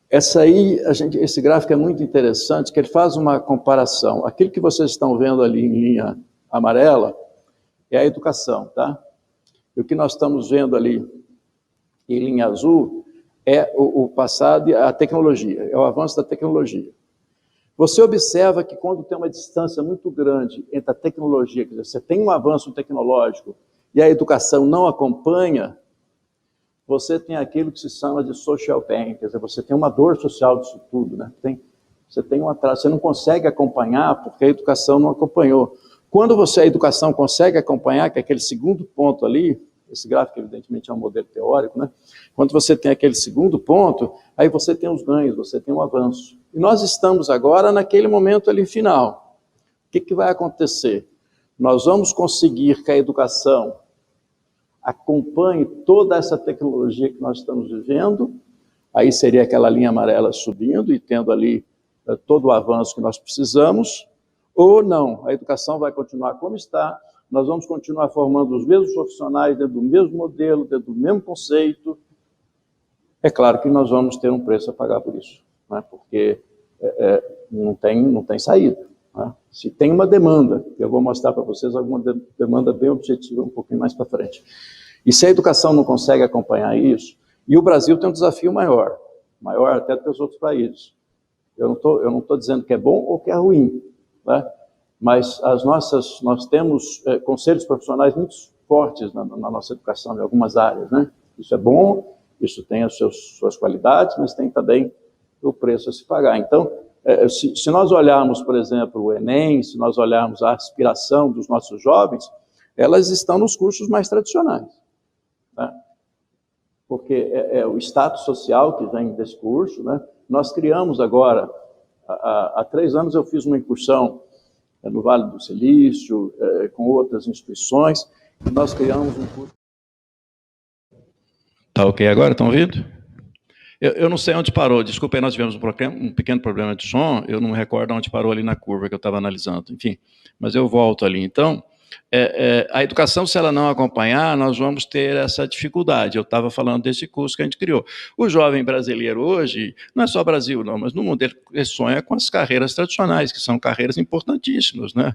Esse gráfico é muito interessante, que ele faz uma comparação. Aquilo que vocês estão vendo ali em linha amarela é a educação, tá? E o que nós estamos vendo ali em linha azul é o passado e a tecnologia, é o avanço da tecnologia. Você observa que quando tem uma distância muito grande entre a tecnologia, quer dizer, você tem um avanço tecnológico e a educação não acompanha, você tem aquilo que se chama de social pain, quer dizer, você tem uma dor social disso tudo, né? Você tem um atraso, você não consegue acompanhar porque a educação não acompanhou. Quando a educação consegue acompanhar, que é aquele segundo ponto ali, esse gráfico, evidentemente, é um modelo teórico, né? Quando você tem aquele segundo ponto, aí você tem os ganhos, você tem um avanço. E nós estamos agora naquele momento ali final. O que vai acontecer? Nós vamos conseguir que a educação acompanhe toda essa tecnologia que nós estamos vivendo, aí seria aquela linha amarela subindo e tendo ali todo o avanço que nós precisamos, ou não, a educação vai continuar como está, nós vamos continuar formando os mesmos profissionais dentro do mesmo modelo, dentro do mesmo conceito. É claro que nós vamos ter um preço a pagar por isso, né? Porque não tem saída, né? Se tem uma demanda, eu vou mostrar para vocês alguma demanda bem objetiva um pouquinho mais para frente. E se a educação não consegue acompanhar isso, e o Brasil tem um desafio maior até do que os outros países. Eu não estou dizendo que é bom ou que é ruim, né? Mas nós temos conselhos profissionais muito fortes na nossa educação, em algumas áreas, né? Isso é bom, isso tem as suas qualidades, mas tem também o preço a se pagar. Então, se nós olharmos, por exemplo, o Enem, se nós olharmos a aspiração dos nossos jovens, elas estão nos cursos mais tradicionais, né? Porque é o status social que vem desse curso, né? Nós criamos agora, há 3 anos eu fiz uma incursão no Vale do Silício, com outras instituições, e nós criamos um curso. Tá ok agora? Estão ouvindo? Eu não sei onde parou, desculpa aí, nós tivemos um pequeno problema de som, eu não me recordo onde parou ali na curva que eu estava analisando, enfim, mas eu volto ali. Então, A educação, se ela não acompanhar, nós vamos ter essa dificuldade. Eu estava falando desse curso que a gente criou. O jovem brasileiro hoje, não é só Brasil, não, mas no mundo ele sonha com as carreiras tradicionais, que são carreiras importantíssimas, né?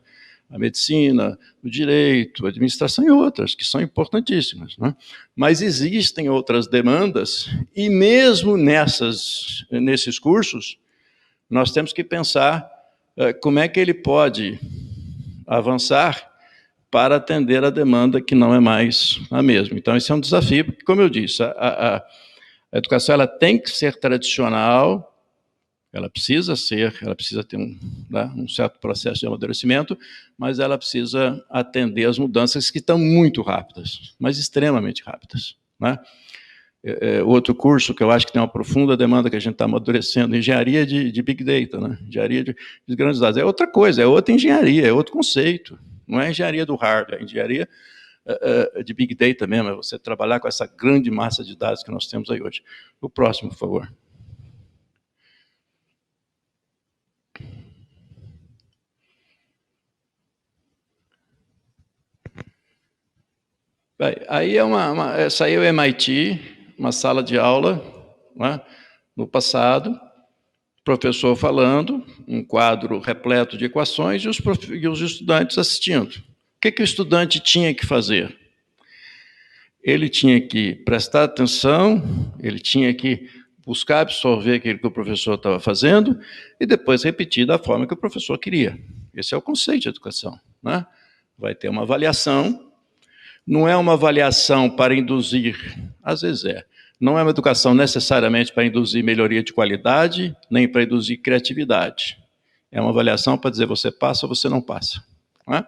A medicina, o direito, a administração e outras, que são importantíssimas, né? Mas existem outras demandas, e mesmo nesses cursos, nós temos que pensar como é que ele pode avançar para atender a demanda que não é mais a mesma. Então, esse é um desafio, porque, como eu disse, a educação ela tem que ser tradicional, ela precisa ter um certo processo de amadurecimento, mas ela precisa atender às mudanças que estão muito rápidas, mas extremamente rápidas, né? Outro curso que eu acho que tem uma profunda demanda que a gente está amadurecendo, engenharia de Big Data, né? Engenharia de grandes dados. É outra coisa, é outra engenharia, é outro conceito. Não é engenharia do hardware, é engenharia de Big Data mesmo, é você trabalhar com essa grande massa de dados que nós temos aí hoje. O próximo, por favor. Aí essa aí é o MIT, uma sala de aula, né, no passado, professor falando, um quadro repleto de equações e os estudantes assistindo. O que o estudante tinha que fazer? Ele tinha que prestar atenção, ele tinha que buscar absorver aquilo que o professor estava fazendo e depois repetir da forma que o professor queria. Esse é o conceito de educação, né? Vai ter uma avaliação. Não é uma avaliação para induzir, às vezes não é uma educação necessariamente para induzir melhoria de qualidade, nem para induzir criatividade. É uma avaliação para dizer você passa ou você não passa, não é?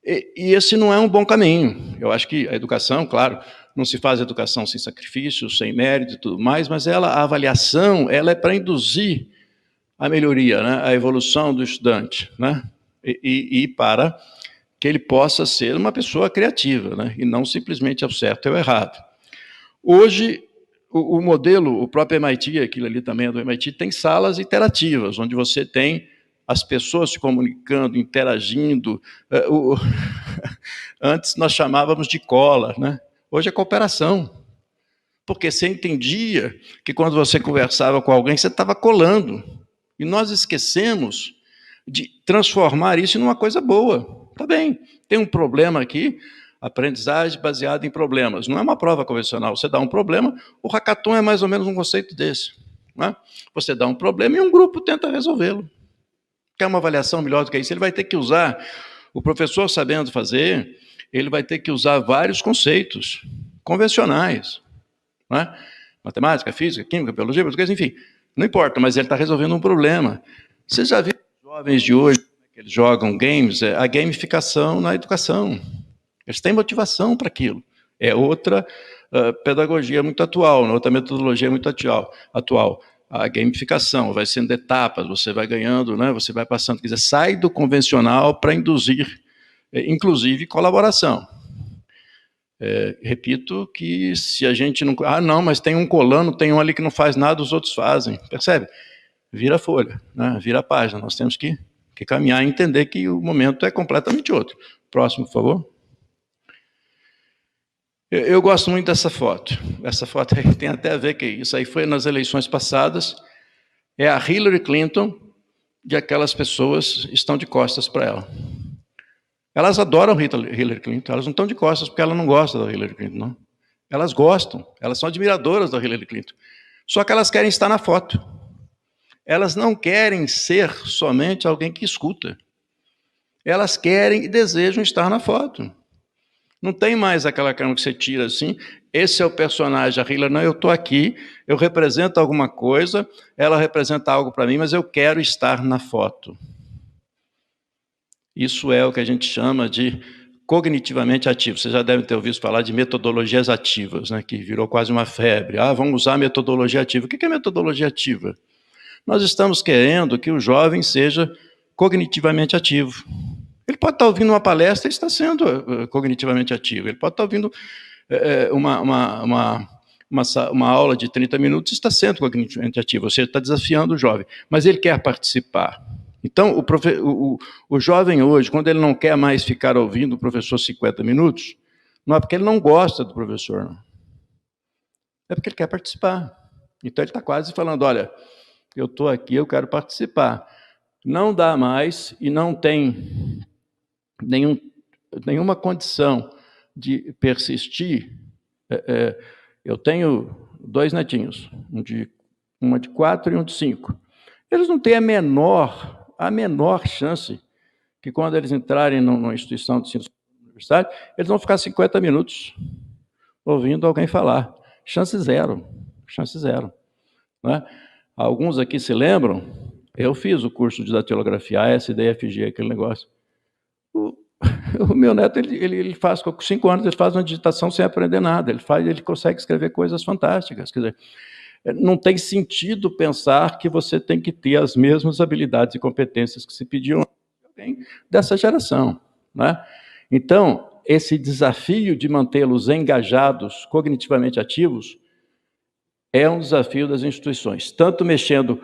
E esse não é um bom caminho. Eu acho que a educação, claro, não se faz educação sem sacrifício, sem mérito e tudo mais, mas a avaliação ela é para induzir a melhoria, né? A evolução do estudante, né? E para que ele possa ser uma pessoa criativa, né? E não simplesmente ao certo ou ao errado. Hoje, o modelo, o próprio MIT, aquilo ali também é do MIT, tem salas interativas, onde você tem as pessoas se comunicando, interagindo. Antes nós chamávamos de cola, né? Hoje é cooperação. Porque você entendia que quando você conversava com alguém, você estava colando. E nós esquecemos de transformar isso numa coisa boa. Tá bem, tem um problema aqui, aprendizagem baseada em problemas. Não é uma prova convencional, você dá um problema, o hackathon é mais ou menos um conceito desse, né? Você dá um problema e um grupo tenta resolvê-lo. Quer uma avaliação melhor do que isso? Ele vai ter que usar, o professor sabendo fazer, ele vai ter que usar vários conceitos convencionais, né? Matemática, física, química, biologia, português, enfim, não importa, mas ele está resolvendo um problema. Você já viu os jovens de hoje, eles jogam games, a gamificação na educação. Eles têm motivação para aquilo. É outra pedagogia muito atual, outra metodologia muito atual. A gamificação vai sendo etapas, você vai ganhando, né? Você vai passando, quer dizer, sai do convencional para induzir, inclusive, colaboração. Repito que se a gente não... não, mas tem um colando, tem um ali que não faz nada, os outros fazem. Percebe? Vira a folha, né? Vira a página. Nós temos que caminhar e entender que o momento é completamente outro. Próximo, por favor. Eu gosto muito dessa foto. Essa foto aí tem até a ver com isso. Aí foi nas eleições passadas. É a Hillary Clinton e aquelas pessoas estão de costas para ela. Elas adoram Hillary Clinton, elas não estão de costas porque ela não gosta da Hillary Clinton, não. Elas gostam, elas são admiradoras da Hillary Clinton. Só que elas querem estar na foto. Elas não querem ser somente alguém que escuta. Elas querem e desejam estar na foto. Não tem mais aquela câmera que você tira assim, esse é o personagem, a Hillary, não, eu estou aqui, eu represento alguma coisa, ela representa algo para mim, mas eu quero estar na foto. Isso é o que a gente chama de cognitivamente ativo. Vocês já devem ter ouvido falar de metodologias ativas, né, que virou quase uma febre. Vamos usar metodologia ativa. O que é metodologia ativa? Nós estamos querendo que o jovem seja cognitivamente ativo. Ele pode estar ouvindo uma palestra e está sendo cognitivamente ativo. Ele pode estar ouvindo uma aula de 30 minutos e está sendo cognitivamente ativo. Você está desafiando o jovem, mas ele quer participar. Então, o jovem hoje, quando ele não quer mais ficar ouvindo o professor 50 minutos, não é porque ele não gosta do professor, não. É porque ele quer participar. Então, ele está quase falando, olha, eu estou aqui, eu quero participar. Não dá mais e não tem nenhuma condição de persistir. Eu tenho 2 netinhos, uma de 4 e um de 5. Eles não têm a menor chance que, quando eles entrarem numa instituição de ensino universitário, eles vão ficar 50 minutos ouvindo alguém falar. Chance zero. Não é? Alguns aqui se lembram, eu fiz o curso de datilografia, ASDFG, aquele negócio. O meu neto, ele faz, com 5 anos, ele faz uma digitação sem aprender nada. Ele consegue escrever coisas fantásticas. Quer dizer, não tem sentido pensar que você tem que ter as mesmas habilidades e competências que se pediam dessa geração. Né? Então, esse desafio de mantê-los engajados, cognitivamente ativos, é um desafio das instituições. Tanto mexendo,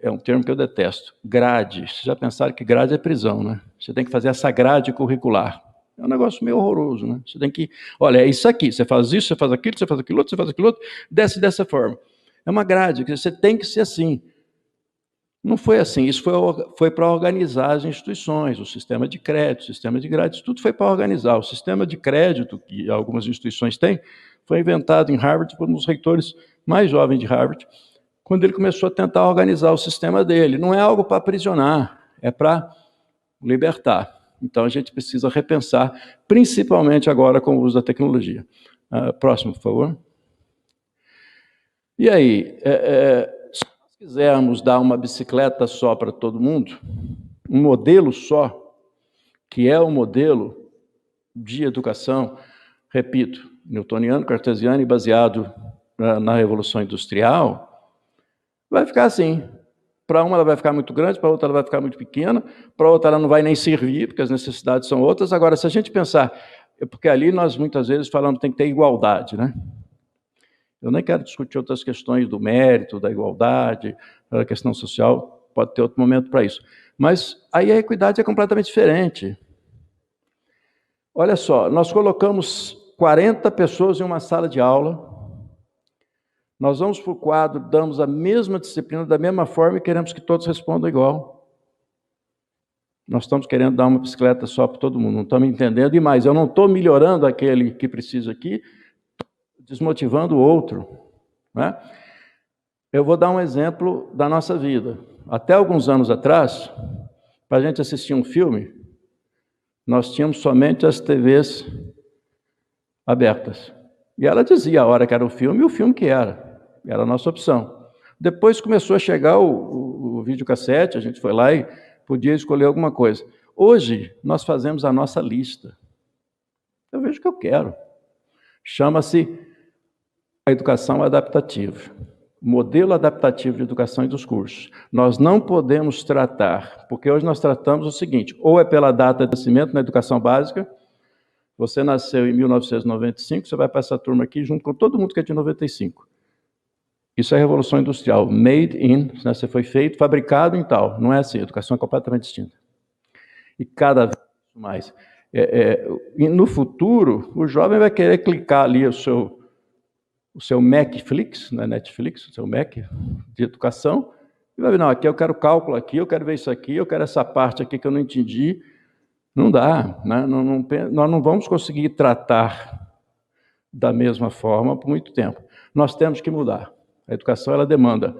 é um termo que eu detesto, grade. Vocês já pensaram que grade é prisão, né? Você tem que fazer essa grade curricular. É um negócio meio horroroso, né? Você tem que, olha, é isso aqui, você faz isso, você faz aquilo, você faz aquilo outro, você faz aquilo outro, desce dessa forma. É uma grade, que você tem que ser assim. Não foi assim, isso foi para organizar as instituições, o sistema de crédito, o sistema de grades, tudo foi para organizar. O sistema de crédito, que algumas instituições têm, foi inventado em Harvard por um dos reitores mais jovens de Harvard, quando ele começou a tentar organizar o sistema dele. Não é algo para aprisionar, é para libertar. Então, a gente precisa repensar, principalmente agora com o uso da tecnologia. Próximo, por favor. E aí, se nós quisermos dar uma bicicleta só para todo mundo, um modelo só, que é o modelo de educação, repito, newtoniano, cartesiano e baseado na Revolução Industrial, vai ficar assim. Para uma ela vai ficar muito grande, para outra ela vai ficar muito pequena, para outra ela não vai nem servir, porque as necessidades são outras. Agora, se a gente pensar, porque ali nós muitas vezes falamos que tem que ter igualdade, né? Eu nem quero discutir outras questões do mérito, da igualdade, da questão social, pode ter outro momento para isso. Mas aí a equidade é completamente diferente. Olha só, nós colocamos 40 pessoas em uma sala de aula, nós vamos para o quadro, damos a mesma disciplina, da mesma forma, e queremos que todos respondam igual. Nós estamos querendo dar uma bicicleta só para todo mundo, não estamos entendendo. E mais, eu não estou melhorando aquele que precisa aqui, desmotivando o outro. Né? Eu vou dar um exemplo da nossa vida. Até alguns anos atrás, para a gente assistir um filme, nós tínhamos somente as TVs abertas. E ela dizia a hora que era o filme e o filme que era. Era a nossa opção. Depois começou a chegar o videocassete, a gente foi lá e podia escolher alguma coisa. Hoje, nós fazemos a nossa lista. Eu vejo o que eu quero. Chama-se a educação adaptativa. Modelo adaptativo de educação e dos cursos. Nós não podemos tratar, porque hoje nós tratamos o seguinte, ou é pela data de nascimento na educação básica, você nasceu em 1995, você vai para essa turma aqui junto com todo mundo que é de 95. Isso é a Revolução Industrial, made in, né, você foi feito, fabricado em tal. Não é assim, a educação é completamente distinta. E cada vez mais. E no futuro, o jovem vai querer clicar ali o seu Macflix, né, Netflix, o seu Mac de educação, e vai ver, não, aqui eu quero cálculo aqui, eu quero ver isso aqui, eu quero essa parte aqui que eu não entendi. Não dá, né? Nós não vamos conseguir tratar da mesma forma por muito tempo. Nós temos que mudar. A educação ela demanda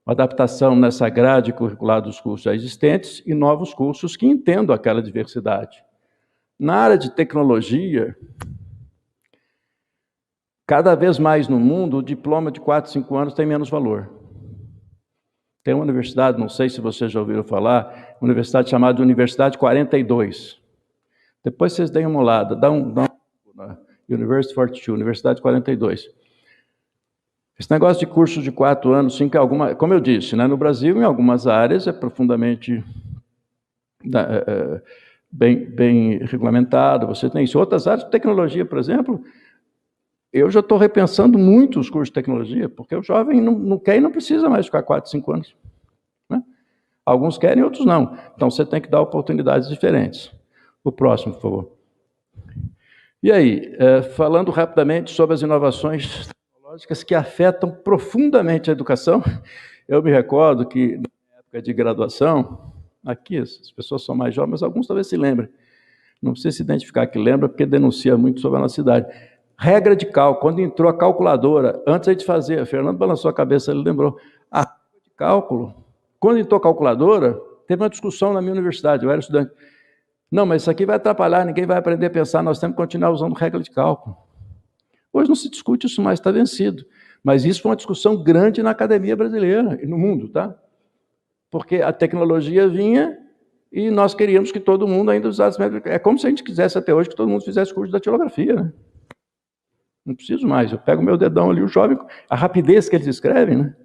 uma adaptação nessa grade curricular dos cursos já existentes e novos cursos que entendam aquela diversidade. Na área de tecnologia, cada vez mais no mundo, o diploma de 4, 5 anos tem menos valor. Tem uma universidade, não sei se vocês já ouviram falar, uma universidade chamada Universidade 42. Depois vocês deem uma olhada, dá um University 42, Universidade 42. Esse negócio de cursos de 4 anos, 5, como eu disse, né, no Brasil, em algumas áreas, é profundamente bem regulamentado, você tem isso. Outras áreas, tecnologia, por exemplo, eu já estou repensando muito os cursos de tecnologia, porque o jovem não quer e não precisa mais ficar 4, 5 anos. Né? Alguns querem, outros não. Então, você tem que dar oportunidades diferentes. O próximo, por favor. E aí, falando rapidamente sobre as inovações tecnológicas que afetam profundamente a educação, eu me recordo que, na época de graduação, aqui as pessoas são mais jovens, mas alguns talvez se lembrem. Não precisa se identificar que lembra, porque denuncia muito sobre a nossa cidade. Regra de cálculo, quando entrou a calculadora, antes de fazer, a Fernando balançou a cabeça, ele lembrou, a regra de cálculo, quando entrou a calculadora, teve uma discussão na minha universidade, eu era estudante. Não, mas isso aqui vai atrapalhar, ninguém vai aprender a pensar, nós temos que continuar usando regra de cálculo. Hoje não se discute isso mais, está vencido. Mas isso foi uma discussão grande na academia brasileira e no mundo, tá? Porque a tecnologia vinha e nós queríamos que todo mundo ainda usasse... É como se a gente quisesse até hoje que todo mundo fizesse curso de datilografia, né? Não preciso mais, eu pego o meu dedão ali, o jovem, a rapidez que eles escrevem, né?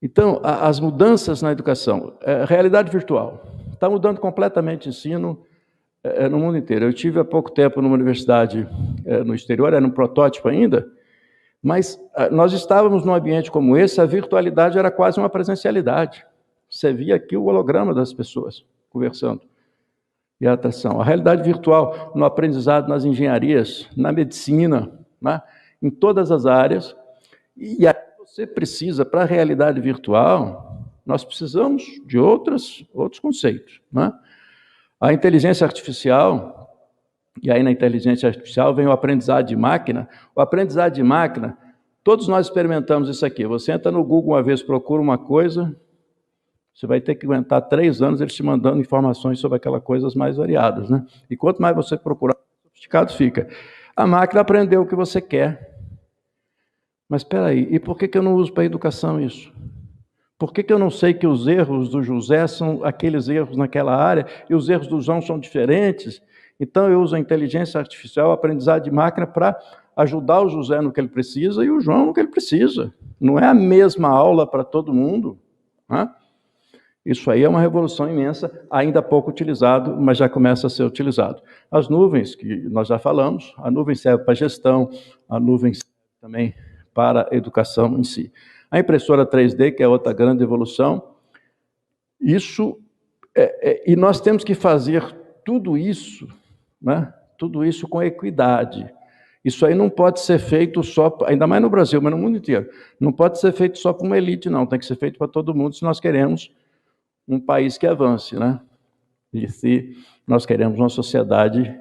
Então, as mudanças na educação, realidade virtual, está mudando completamente o ensino no mundo inteiro. Eu tive há pouco tempo numa universidade no exterior, era um protótipo ainda, mas nós estávamos num ambiente como esse, a virtualidade era quase uma presencialidade. Você via aqui o holograma das pessoas conversando. E a atração. A realidade virtual no aprendizado, nas engenharias, na medicina, né? Em todas as áreas. E aí você precisa, para a realidade virtual, nós precisamos de outros conceitos, né? A inteligência artificial, e aí na inteligência artificial vem o aprendizado de máquina. O aprendizado de máquina, todos nós experimentamos isso aqui. Você entra no Google uma vez, procura uma coisa, você vai ter que aguentar 3 anos eles te mandando informações sobre aquelas coisas mais variadas, né? E quanto mais você procurar, mais sofisticado fica. A máquina aprendeu o que você quer. Mas espera aí, e por que eu não uso para a educação isso? Por que eu não sei que os erros do José são aqueles erros naquela área e os erros do João são diferentes? Então eu uso a inteligência artificial, a aprendizado de máquina para ajudar o José no que ele precisa e o João no que ele precisa. Não é a mesma aula para todo mundo, né? Isso aí é uma revolução imensa, ainda pouco utilizado, mas já começa a ser utilizado. As nuvens, que nós já falamos, a nuvem serve para gestão, a nuvem serve também para a educação em si. A impressora 3D, que é outra grande evolução, isso, e nós temos que fazer tudo isso, né? Tudo isso com equidade. Isso aí não pode ser feito só, ainda mais no Brasil, mas no mundo inteiro, não pode ser feito só para uma elite, não, tem que ser feito para todo mundo, se nós queremos um país que avance, né? E se nós queremos uma sociedade,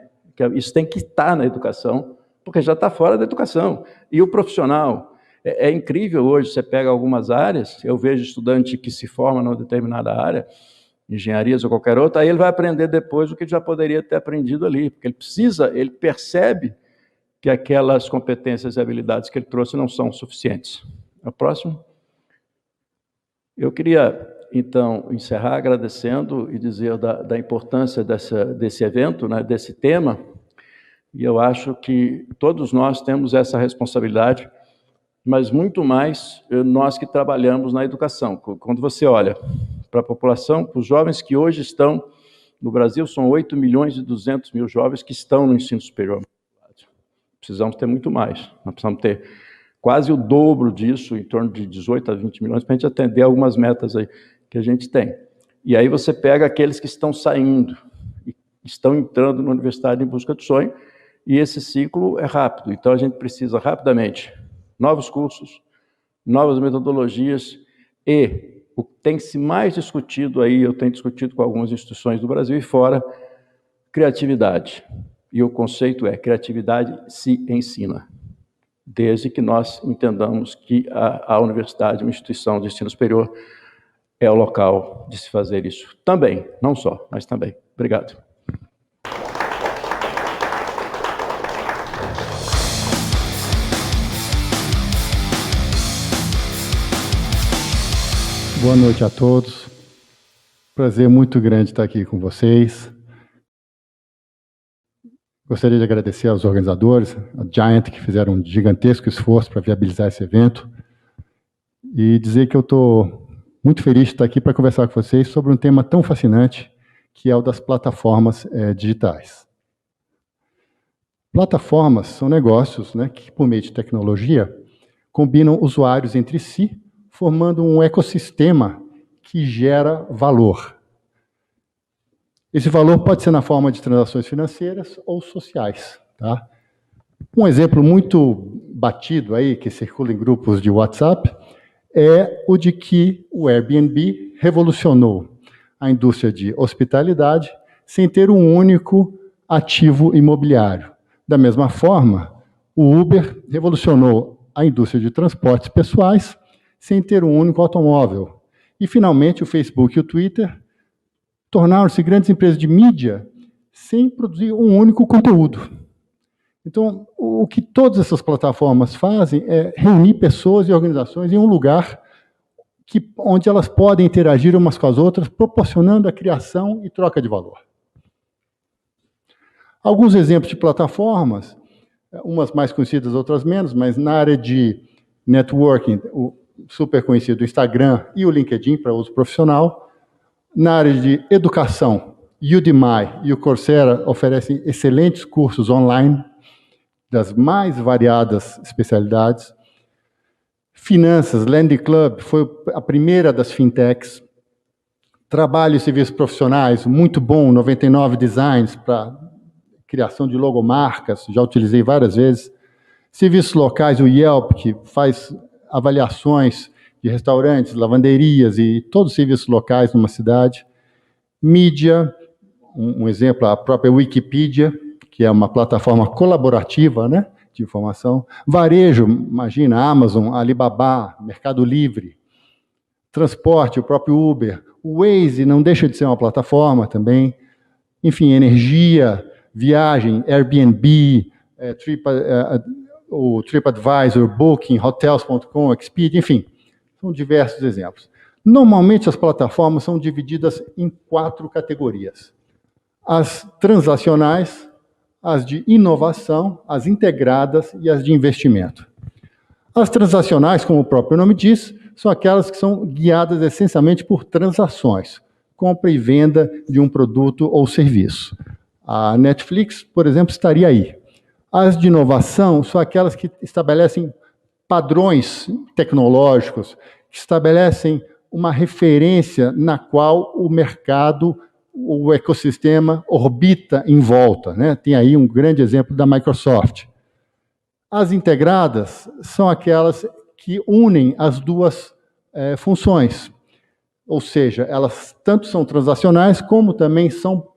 isso tem que estar na educação, porque já está fora da educação. E o profissional, é incrível hoje, você pega algumas áreas, eu vejo estudante que se forma numa determinada área, engenharias ou qualquer outra, aí ele vai aprender depois o que já poderia ter aprendido ali, porque ele percebe que aquelas competências e habilidades que ele trouxe não são suficientes. O próximo. Eu queria, então, encerrar agradecendo e dizer da importância desse evento, né, desse tema, e eu acho que todos nós temos essa responsabilidade, mas muito mais nós que trabalhamos na educação. Quando você olha para a população, para os jovens que hoje estão no Brasil, são 8.200.000 jovens que estão no ensino superior. Precisamos ter muito mais, nós precisamos ter quase o dobro disso, em torno de 18 a 20 milhões, para a gente atender algumas metas aí que a gente tem. E aí você pega aqueles que estão saindo, e estão entrando na universidade em busca do sonho, e esse ciclo é rápido, então a gente precisa rapidamente novos cursos, novas metodologias, e o que tem se mais discutido aí, eu tenho discutido com algumas instituições do Brasil e fora, criatividade. E o conceito é, criatividade se ensina, desde que nós entendamos que a universidade, uma instituição de ensino superior, é o local de se fazer isso. Também, não só, mas também. Obrigado. Boa noite a todos. Prazer muito grande estar aqui com vocês. Gostaria de agradecer aos organizadores, a Giant, que fizeram um gigantesco esforço para viabilizar esse evento, e dizer que eu estou muito feliz de estar aqui para conversar com vocês sobre um tema tão fascinante, que é o das plataformas digitais. Plataformas são negócios, né, que, por meio de tecnologia, combinam usuários entre si, formando um ecossistema que gera valor. Esse valor pode ser na forma de transações financeiras ou sociais. Tá? Um exemplo muito batido aí, que circula em grupos de WhatsApp, é o de que o Airbnb revolucionou a indústria de hospitalidade sem ter um único ativo imobiliário. Da mesma forma, o Uber revolucionou a indústria de transportes pessoais sem ter um único automóvel. E, finalmente, o Facebook e o Twitter tornaram-se grandes empresas de mídia sem produzir um único conteúdo. Então, o que todas essas plataformas fazem é reunir pessoas e organizações em um lugar onde elas podem interagir umas com as outras, proporcionando a criação e troca de valor. Alguns exemplos de plataformas, umas mais conhecidas, outras menos, mas na área de networking, o super conhecido Instagram e o LinkedIn para uso profissional. Na área de educação, Udemy e o Coursera oferecem excelentes cursos online das mais variadas especialidades. Finanças, Lending Club foi a primeira das fintechs. Trabalho e serviços profissionais, muito bom, 99 Designs para criação de logomarcas, já utilizei várias vezes. Serviços locais, o Yelp, que faz avaliações de restaurantes, lavanderias e todos os serviços locais numa cidade. Mídia, um exemplo, a própria Wikipedia, que é uma plataforma colaborativa, né, de informação. Varejo, imagina, Amazon, Alibaba, Mercado Livre. Transporte, o próprio Uber. O Waze não deixa de ser uma plataforma também. Enfim, energia, viagem, Airbnb, o TripAdvisor, Booking, Hotels.com, Expedia, enfim, são diversos exemplos. Normalmente as plataformas são divididas em 4 categorias. As transacionais, as de inovação, as integradas e as de investimento. As transacionais, como o próprio nome diz, são aquelas que são guiadas essencialmente por transações, compra e venda de um produto ou serviço. A Netflix, por exemplo, estaria aí. As de inovação são aquelas que estabelecem padrões tecnológicos, que estabelecem uma referência na qual o mercado, o ecossistema orbita em volta, né? Tem aí um grande exemplo da Microsoft. As integradas são aquelas que unem as duas funções, ou seja, elas tanto são transacionais como também são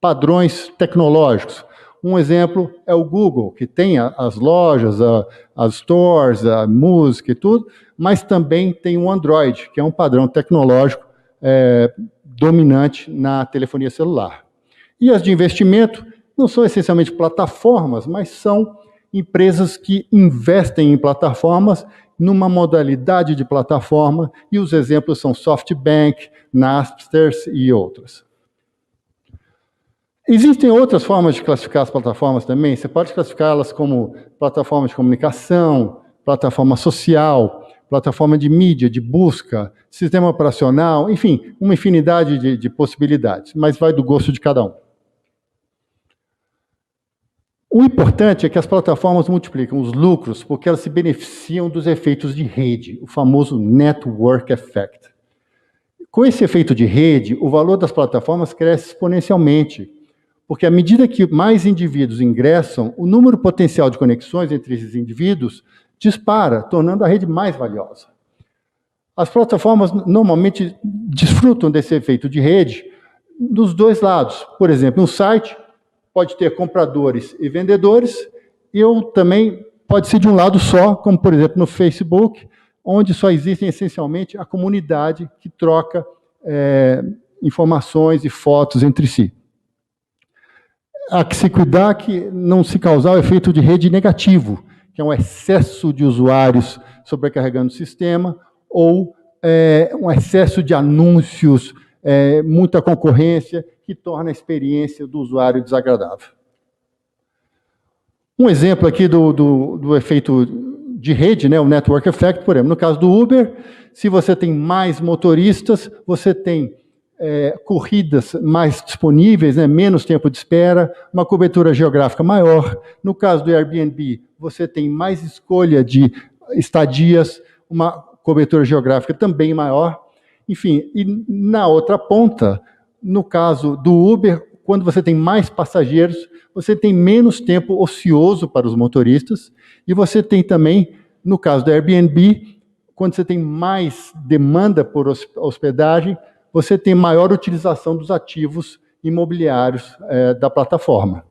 padrões tecnológicos. Um exemplo é o Google, que tem as lojas, as stores, a música e tudo, mas também tem o Android, que é um padrão tecnológico dominante na telefonia celular. E as de investimento não são essencialmente plataformas, mas são empresas que investem em plataformas numa modalidade de plataforma, e os exemplos são SoftBank, Napster e outras. Existem outras formas de classificar as plataformas também. Você pode classificá-las como plataforma de comunicação, plataforma social, plataforma de mídia, de busca, sistema operacional, enfim, uma infinidade de possibilidades, mas vai do gosto de cada um. O importante é que as plataformas multiplicam os lucros porque elas se beneficiam dos efeitos de rede, o famoso network effect. Com esse efeito de rede, o valor das plataformas cresce exponencialmente, porque à medida que mais indivíduos ingressam, o número potencial de conexões entre esses indivíduos dispara, tornando a rede mais valiosa. As plataformas normalmente desfrutam desse efeito de rede dos dois lados. Por exemplo, um site pode ter compradores e vendedores, e também pode ser de um lado só, como, por exemplo, no Facebook, onde só existem essencialmente a comunidade que troca informações e fotos entre si. Há que se cuidar que não se causar o efeito de rede negativo, que é um excesso de usuários sobrecarregando o sistema, ou um excesso de anúncios, muita concorrência, que torna a experiência do usuário desagradável. Um exemplo aqui do efeito de rede, né, o network effect, por exemplo, no caso do Uber, se você tem mais motoristas, você tem corridas mais disponíveis, né, menos tempo de espera, uma cobertura geográfica maior. No caso do Airbnb, você tem mais escolha de estadias, uma cobertura geográfica também maior. Enfim, e na outra ponta, no caso do Uber, quando você tem mais passageiros, você tem menos tempo ocioso para os motoristas, e você tem também, no caso do Airbnb, quando você tem mais demanda por hospedagem, você tem maior utilização dos ativos imobiliários da plataforma.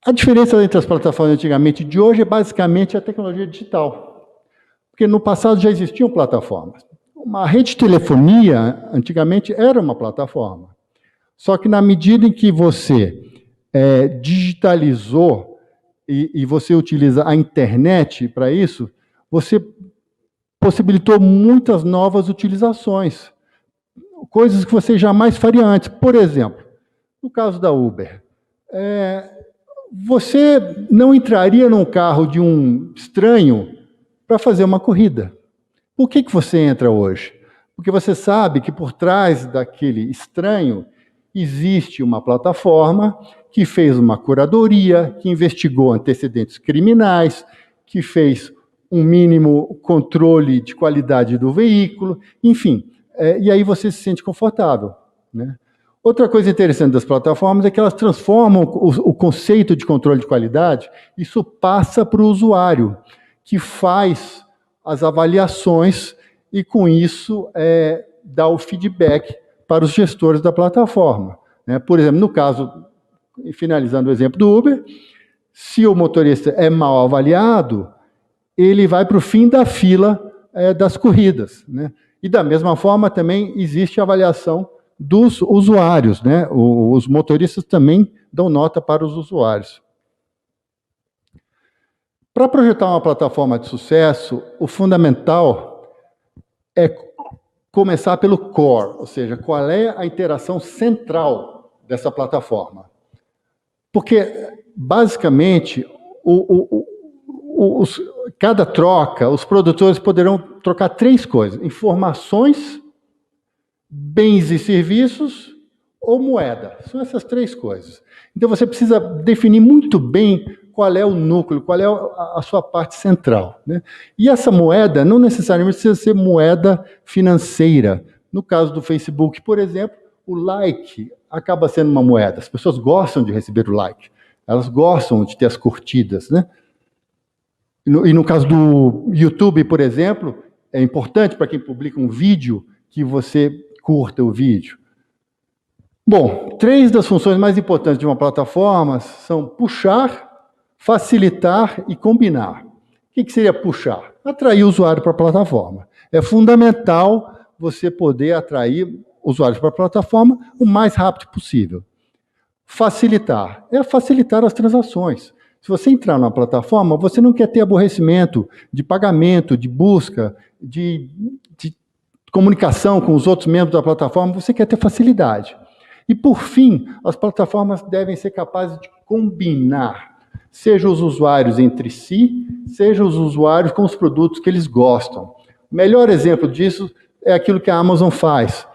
A diferença entre as plataformas antigamente e de hoje é basicamente a tecnologia digital. Porque no passado já existiam plataformas. Uma rede de telefonia, antigamente, era uma plataforma. Só que na medida em que você digitalizou e você utiliza a internet para isso, você possibilitou muitas novas utilizações. Coisas que você jamais faria antes. Por exemplo, no caso da Uber, você não entraria num carro de um estranho para fazer uma corrida. Por que você entra hoje? Porque você sabe que por trás daquele estranho existe uma plataforma que fez uma curadoria, que investigou antecedentes criminais, que fez um mínimo controle de qualidade do veículo, enfim, e aí você se sente confortável, né? Outra coisa interessante das plataformas é que elas transformam o conceito de controle de qualidade, isso passa para o usuário, que faz as avaliações e, com isso, dá o feedback para os gestores da plataforma, né? Por exemplo, no caso, finalizando o exemplo do Uber, se o motorista é mal avaliado, ele vai para o fim da fila das corridas, né? E, da mesma forma, também existe a avaliação dos usuários, né? Os motoristas também dão nota para os usuários. Para projetar uma plataforma de sucesso, o fundamental é começar pelo core, ou seja, qual é a interação central dessa plataforma. Porque, basicamente, cada troca, os produtores poderão trocar 3 coisas: informações, bens e serviços ou moeda. São essas 3 coisas. Então, você precisa definir muito bem qual é o núcleo, qual é a sua parte central, né? E essa moeda não necessariamente precisa ser moeda financeira. No caso do Facebook, por exemplo, o like acaba sendo uma moeda. As pessoas gostam de receber o like. Elas gostam de ter as curtidas, né? E no caso do YouTube, por exemplo, é importante para quem publica um vídeo que você curta o vídeo. Bom, 3 das funções mais importantes de uma plataforma são puxar, facilitar e combinar. O que seria puxar? Atrair o usuário para a plataforma. É fundamental você poder atrair usuários para a plataforma o mais rápido possível. Facilitar é facilitar as transações. Se você entrar na plataforma, você não quer ter aborrecimento de pagamento, de busca, de comunicação com os outros membros da plataforma, você quer ter facilidade. E, por fim, as plataformas devem ser capazes de combinar, seja os usuários entre si, seja os usuários com os produtos que eles gostam. O melhor exemplo disso é aquilo que a Amazon faz.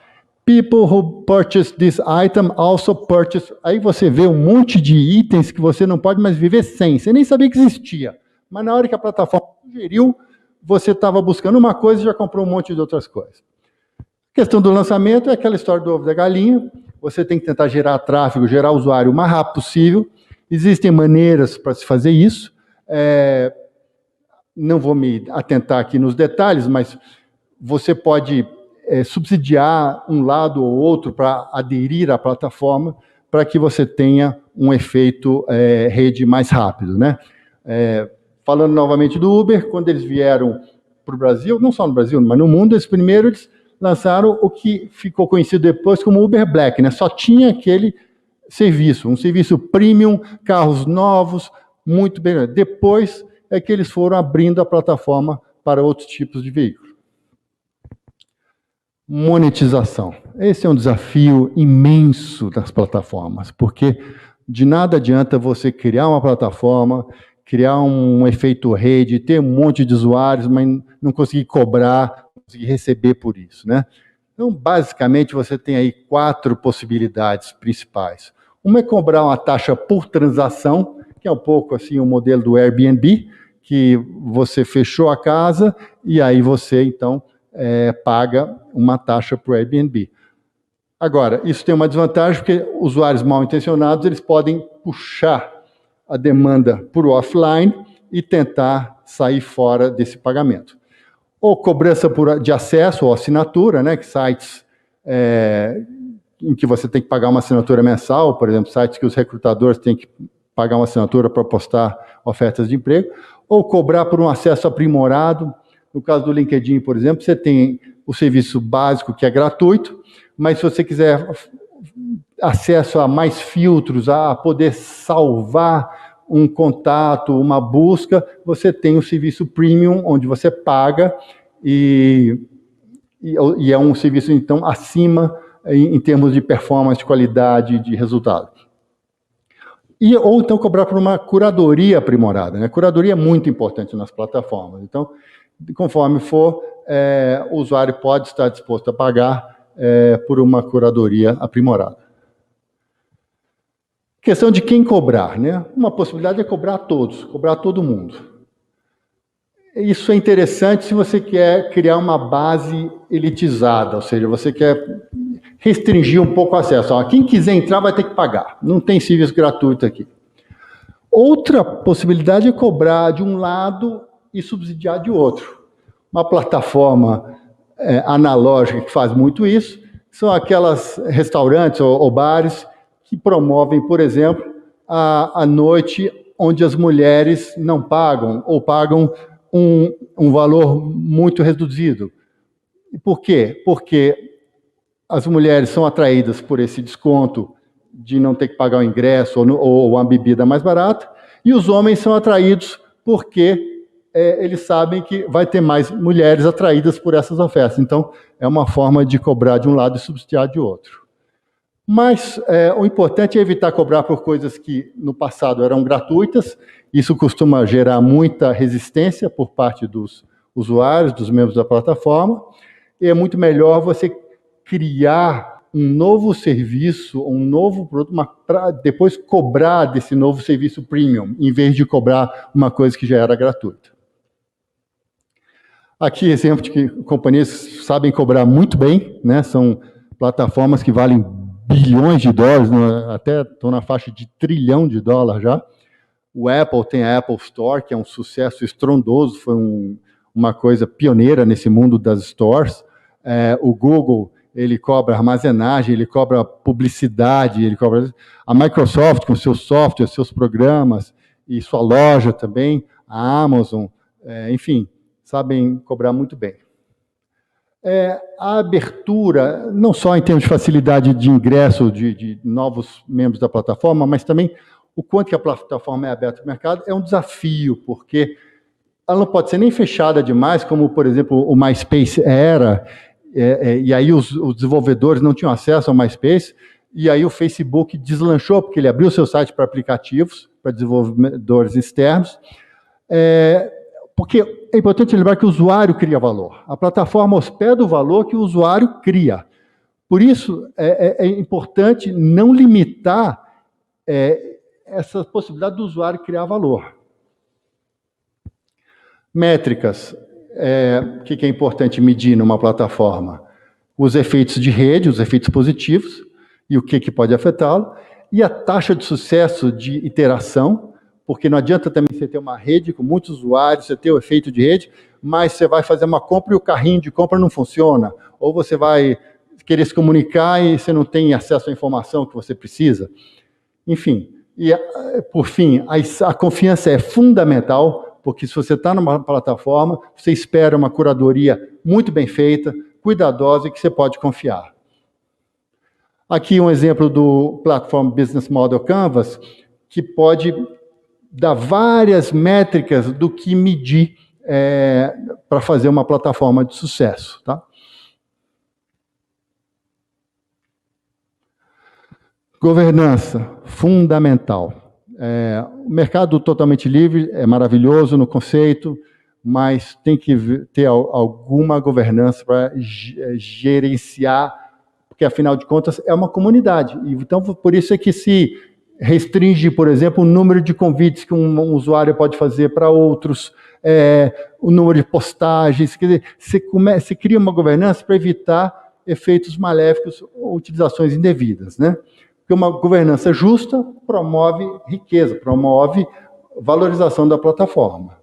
People who purchase this item also purchase... Aí você vê um monte de itens que você não pode mais viver sem. Você nem sabia que existia. Mas na hora que a plataforma sugeriu, você estava buscando uma coisa e já comprou um monte de outras coisas. A questão do lançamento é aquela história do ovo da galinha. Você tem que tentar gerar tráfego, gerar usuário o mais rápido possível. Existem maneiras para se fazer isso. Não vou me atentar aqui nos detalhes, mas você pode subsidiar um lado ou outro para aderir à plataforma, para que você tenha um efeito rede mais rápido, né? Falando novamente do Uber, quando eles vieram para o Brasil, não só no Brasil, mas no mundo, eles lançaram o que ficou conhecido depois como Uber Black, né? Só tinha aquele serviço, um serviço premium, carros novos, muito bem. Depois é que eles foram abrindo a plataforma para outros tipos de veículos. Monetização. Esse é um desafio imenso das plataformas, porque de nada adianta você criar uma plataforma, criar um efeito rede, ter um monte de usuários, mas não conseguir cobrar, não conseguir receber por isso, né? Então, basicamente, você tem aí 4 possibilidades principais. Uma é cobrar uma taxa por transação, que é um pouco assim o modelo do Airbnb, que você fechou a casa e aí você, então, paga uma taxa para o Airbnb. Agora, isso tem uma desvantagem, porque usuários mal intencionados eles podem puxar a demanda por offline e tentar sair fora desse pagamento. Ou cobrança de acesso ou assinatura, né, que sites em que você tem que pagar uma assinatura mensal, por exemplo, sites que os recrutadores têm que pagar uma assinatura para postar ofertas de emprego, ou cobrar por um acesso aprimorado. No caso do LinkedIn, por exemplo, você tem o serviço básico, que é gratuito, mas se você quiser acesso a mais filtros, a poder salvar um contato, uma busca, você tem o serviço premium, onde você paga, e é um serviço, então, acima em termos de performance, de qualidade, de resultado. Ou então cobrar por uma curadoria aprimorada, né? Curadoria é muito importante nas plataformas. Então, conforme for, o usuário pode estar disposto a pagar por uma curadoria aprimorada. Questão de quem cobrar, né? Uma possibilidade é cobrar a todos, cobrar a todo mundo. Isso é interessante se você quer criar uma base elitizada, ou seja, você quer restringir um pouco o acesso. Quem quiser entrar vai ter que pagar, não tem serviço gratuito aqui. Outra possibilidade é cobrar de um lado e subsidiar de outro. Uma plataforma analógica que faz muito isso são aquelas restaurantes ou bares que promovem, por exemplo, a noite onde as mulheres não pagam ou pagam um valor muito reduzido. E por quê? Porque as mulheres são atraídas por esse desconto de não ter que pagar o ingresso ou uma bebida mais barata, e os homens são atraídos porque eles sabem que vai ter mais mulheres atraídas por essas ofertas. Então, é uma forma de cobrar de um lado e subsidiar de outro. Mas o importante é evitar cobrar por coisas que no passado eram gratuitas. Isso costuma gerar muita resistência por parte dos usuários, dos membros da plataforma, e é muito melhor você criar um novo serviço, um novo produto, para depois cobrar desse novo serviço premium, em vez de cobrar uma coisa que já era gratuita. Aqui, exemplo de que companhias sabem cobrar muito bem, né? São plataformas que valem bilhões de dólares, até estão na faixa de $1 trilhão já. O Apple tem a Apple Store, que é um sucesso estrondoso, foi uma coisa pioneira nesse mundo das stores. O Google, ele cobra armazenagem, ele cobra publicidade, ele cobra a Microsoft com seus softwares, seus programas, e sua loja também, a Amazon, enfim, sabem cobrar muito bem. A abertura, não só em termos de facilidade de ingresso de novos membros da plataforma, mas também o quanto que a plataforma é aberta ao mercado, é um desafio, porque ela não pode ser nem fechada demais, como, por exemplo, o MySpace era, e aí os desenvolvedores não tinham acesso ao MySpace, e aí o Facebook deslanchou, porque ele abriu seu site para aplicativos, para desenvolvedores externos, porque é importante lembrar que o usuário cria valor. A plataforma hospeda o valor que o usuário cria. Por isso, é importante não limitar essa possibilidade do usuário criar valor. Métricas. O que é importante medir numa plataforma? Os efeitos de rede, os efeitos positivos, e o que pode afetá-lo, e a taxa de sucesso de iteração, porque não adianta também você ter uma rede com muitos usuários, você ter o efeito de rede, mas você vai fazer uma compra e o carrinho de compra não funciona, ou você vai querer se comunicar e você não tem acesso à informação que você precisa. Enfim, e por fim, a confiança é fundamental, porque se você está numa plataforma, você espera uma curadoria muito bem feita, cuidadosa e que você pode confiar. Aqui um exemplo do Platform Business Model Canvas, que pode dar várias métricas do que medir para fazer uma plataforma de sucesso. Tá? Governança, fundamental. O mercado totalmente livre é maravilhoso no conceito, mas tem que ter alguma governança para gerenciar, porque, afinal de contas, é uma comunidade. Então, por isso é que se restringe, por exemplo, o número de convites que um usuário pode fazer para outros, o número de postagens, quer dizer, você cria uma governança para evitar efeitos maléficos ou utilizações indevidas, né? Porque uma governança justa promove riqueza, promove valorização da plataforma.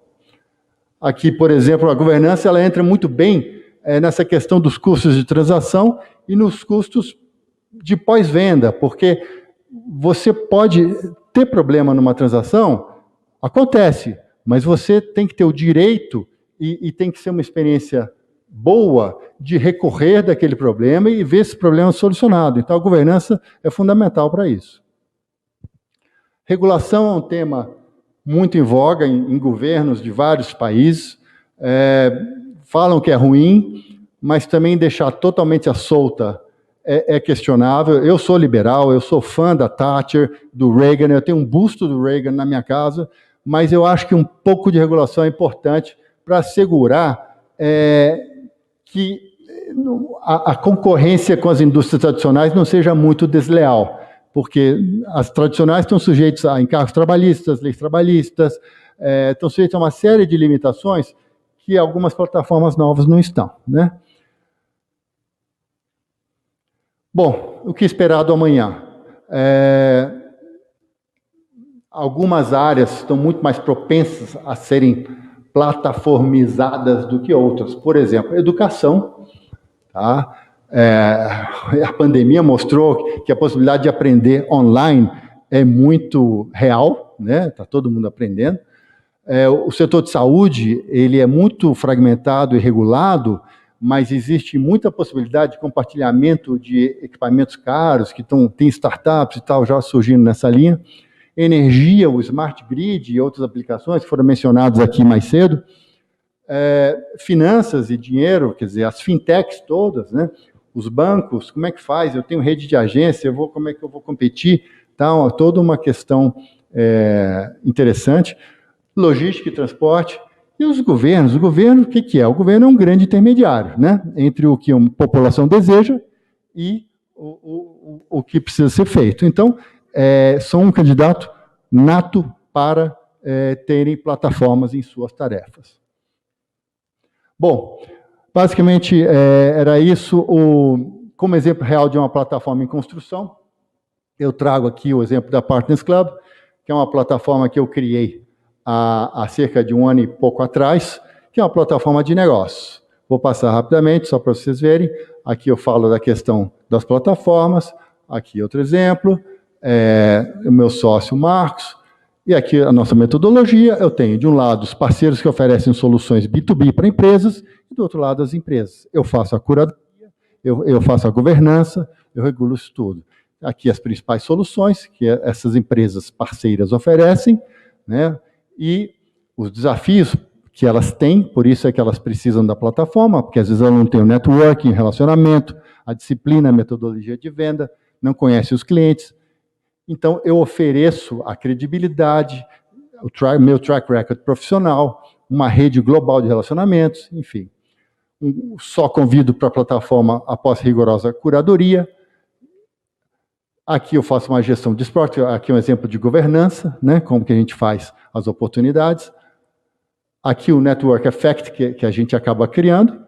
Aqui, por exemplo, a governança ela entra muito bem nessa questão dos custos de transação e nos custos de pós-venda, porque você pode ter problema numa transação, acontece, mas você tem que ter o direito e tem que ser uma experiência boa de recorrer daquele problema e ver esse problema solucionado. Então, a governança é fundamental para isso. Regulação é um tema muito em voga em governos de vários países. Falam que é ruim, mas também deixar totalmente à solta é questionável. Eu sou liberal, eu sou fã da Thatcher, do Reagan, eu tenho um busto do Reagan na minha casa, mas eu acho que um pouco de regulação é importante para assegurar que a concorrência com as indústrias tradicionais não seja muito desleal, porque as tradicionais estão sujeitas a encargos trabalhistas, leis trabalhistas, estão sujeitas a uma série de limitações que algumas plataformas novas não estão, né? Bom, o que esperar do amanhã? Algumas áreas estão muito mais propensas a serem plataformizadas do que outras. Por exemplo, educação. Tá? A pandemia mostrou que a possibilidade de aprender online é muito real, né? Está todo mundo aprendendo. O setor de saúde ele é muito fragmentado e regulado, mas existe muita possibilidade de compartilhamento de equipamentos caros, que tem startups e tal já surgindo nessa linha. Energia, o Smart Grid e outras aplicações que foram mencionadas aqui mais cedo. Finanças e dinheiro, quer dizer, as fintechs todas, né? Os bancos, como é que faz? Eu tenho rede de agência, como é que eu vou competir? Então, toda uma questão interessante. Logística e transporte. E os governos? O governo, o que é? O governo é um grande intermediário, né? Entre o que a população deseja e o que precisa ser feito. Então, são um candidato nato para terem plataformas em suas tarefas. Bom, basicamente era isso. Como exemplo real de uma plataforma em construção, eu trago aqui o exemplo da Partners Club, que é uma plataforma que eu criei há cerca de um ano e pouco atrás, que é uma plataforma de negócios. Vou passar rapidamente, só para vocês verem. Aqui eu falo da questão das plataformas, aqui outro exemplo, o meu sócio Marcos, e aqui a nossa metodologia. Eu tenho, de um lado, os parceiros que oferecem soluções B2B para empresas, e do outro lado, as empresas. Eu faço a curadoria, eu faço a governança, eu regulo isso tudo. Aqui as principais soluções que essas empresas parceiras oferecem, né? E os desafios que elas têm, por isso é que elas precisam da plataforma, porque às vezes elas não têm o networking, relacionamento, a disciplina, a metodologia de venda, não conhecem os clientes. Então, eu ofereço a credibilidade, meu track record profissional, uma rede global de relacionamentos, enfim. Só convido para a plataforma após rigorosa curadoria. Aqui eu faço uma gestão de esporte, aqui é um exemplo de governança, né, como que a gente faz as oportunidades. Aqui o Network Effect, que a gente acaba criando.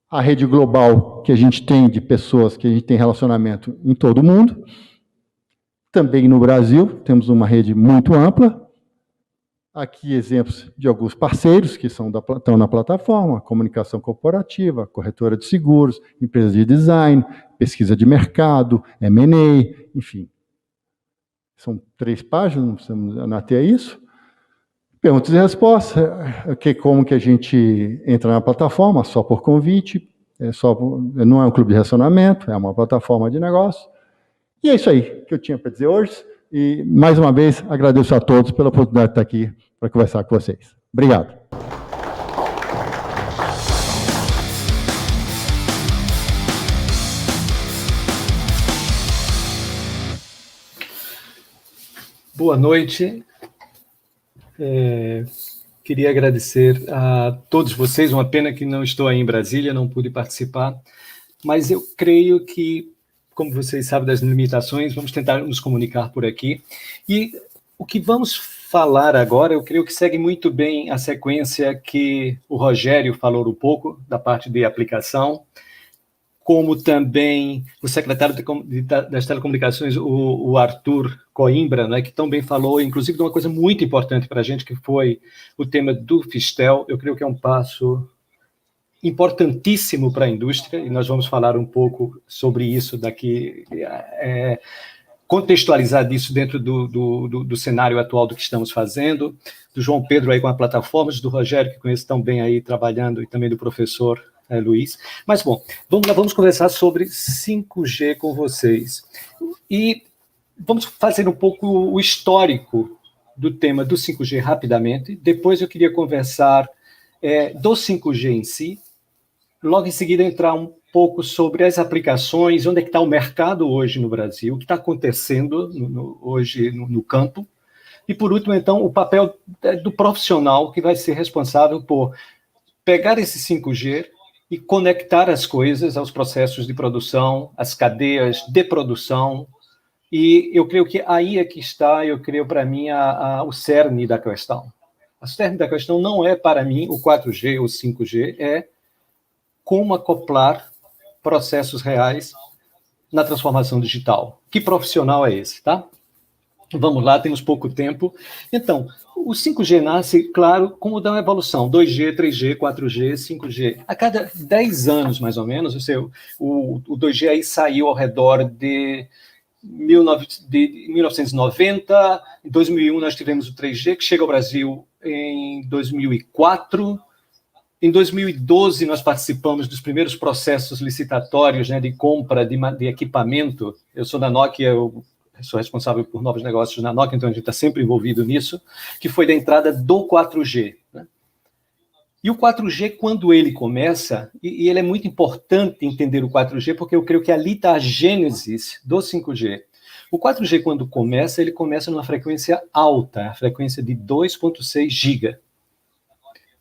A rede global que a gente tem de pessoas que a gente tem relacionamento em todo o mundo. Também no Brasil, temos uma rede muito ampla. Aqui exemplos de alguns parceiros que estão na plataforma, comunicação corporativa, corretora de seguros, empresas de design, pesquisa de mercado, M&A, enfim. São 3 páginas, não precisamos anotar isso. Perguntas e respostas, como que a gente entra na plataforma, só por convite, não é um clube de relacionamento, é uma plataforma de negócio. E é isso aí que eu tinha para dizer hoje. E, mais uma vez, agradeço a todos pela oportunidade de estar aqui para conversar com vocês. Obrigado. Boa noite. Queria agradecer a todos vocês. Uma pena que não estou aí em Brasília, não pude participar. Mas eu creio que, como vocês sabem das limitações, vamos tentar nos comunicar por aqui. E o que vamos falar agora, eu creio que segue muito bem a sequência que o Rogério falou um pouco, da parte de aplicação, como também o secretário das Telecomunicações, o Arthur Coimbra, né, que também falou, inclusive, de uma coisa muito importante para a gente, que foi o tema do Fistel. Eu creio que é um passo importantíssimo para a indústria, e nós vamos falar um pouco sobre isso daqui, contextualizar disso dentro do cenário atual do que estamos fazendo, do João Pedro aí com a plataforma, do Rogério, que conheço tão bem aí trabalhando, e também do professor Luiz. Mas, bom, vamos conversar sobre 5G com vocês. E vamos fazer um pouco o histórico do tema do 5G rapidamente. Depois eu queria conversar do 5G em si. Logo em seguida, entrar um pouco sobre as aplicações, onde é que está o mercado hoje no Brasil, o que está acontecendo hoje no campo. E, por último, então, o papel do profissional que vai ser responsável por pegar esse 5G e conectar as coisas aos processos de produção, às cadeias de produção. E eu creio que aí é que está, eu creio, para mim, o cerne da questão. O cerne da questão não é, para mim, o 4G ou 5G, é como acoplar processos reais na transformação digital. Que profissional é esse, tá? Vamos lá, temos pouco tempo. Então, o 5G nasce, claro, como dá uma evolução, 2G, 3G, 4G, 5G. A cada 10 anos, mais ou menos, o 2G aí saiu ao redor de 1990, em 2001 nós tivemos o 3G, que chega ao Brasil em 2004. Em 2012, nós participamos dos primeiros processos licitatórios, né, de compra de equipamento. Eu sou da Nokia, eu sou responsável por novos negócios na Nokia, então a gente está sempre envolvido nisso, que foi da entrada do 4G. Né? E o 4G, quando ele começa, e ele é muito importante entender o 4G, porque eu creio que ali está a gênese do 5G. O 4G, quando começa, ele começa numa frequência alta, a frequência de 2,6 GB.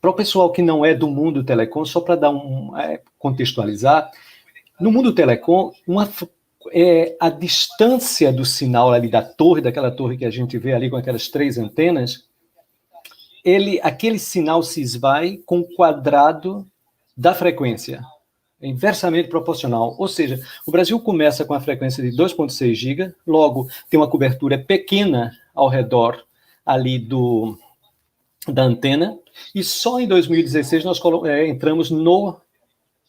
Para o pessoal que não é do mundo telecom, só para dar contextualizar, no mundo telecom, a distância do sinal ali daquela torre que a gente vê ali com aquelas 3 antenas, aquele sinal se esvai com o quadrado da frequência, inversamente proporcional. Ou seja, o Brasil começa com a frequência de 2,6 GB, logo tem uma cobertura pequena ao redor ali da antena, e só em 2016 nós entramos no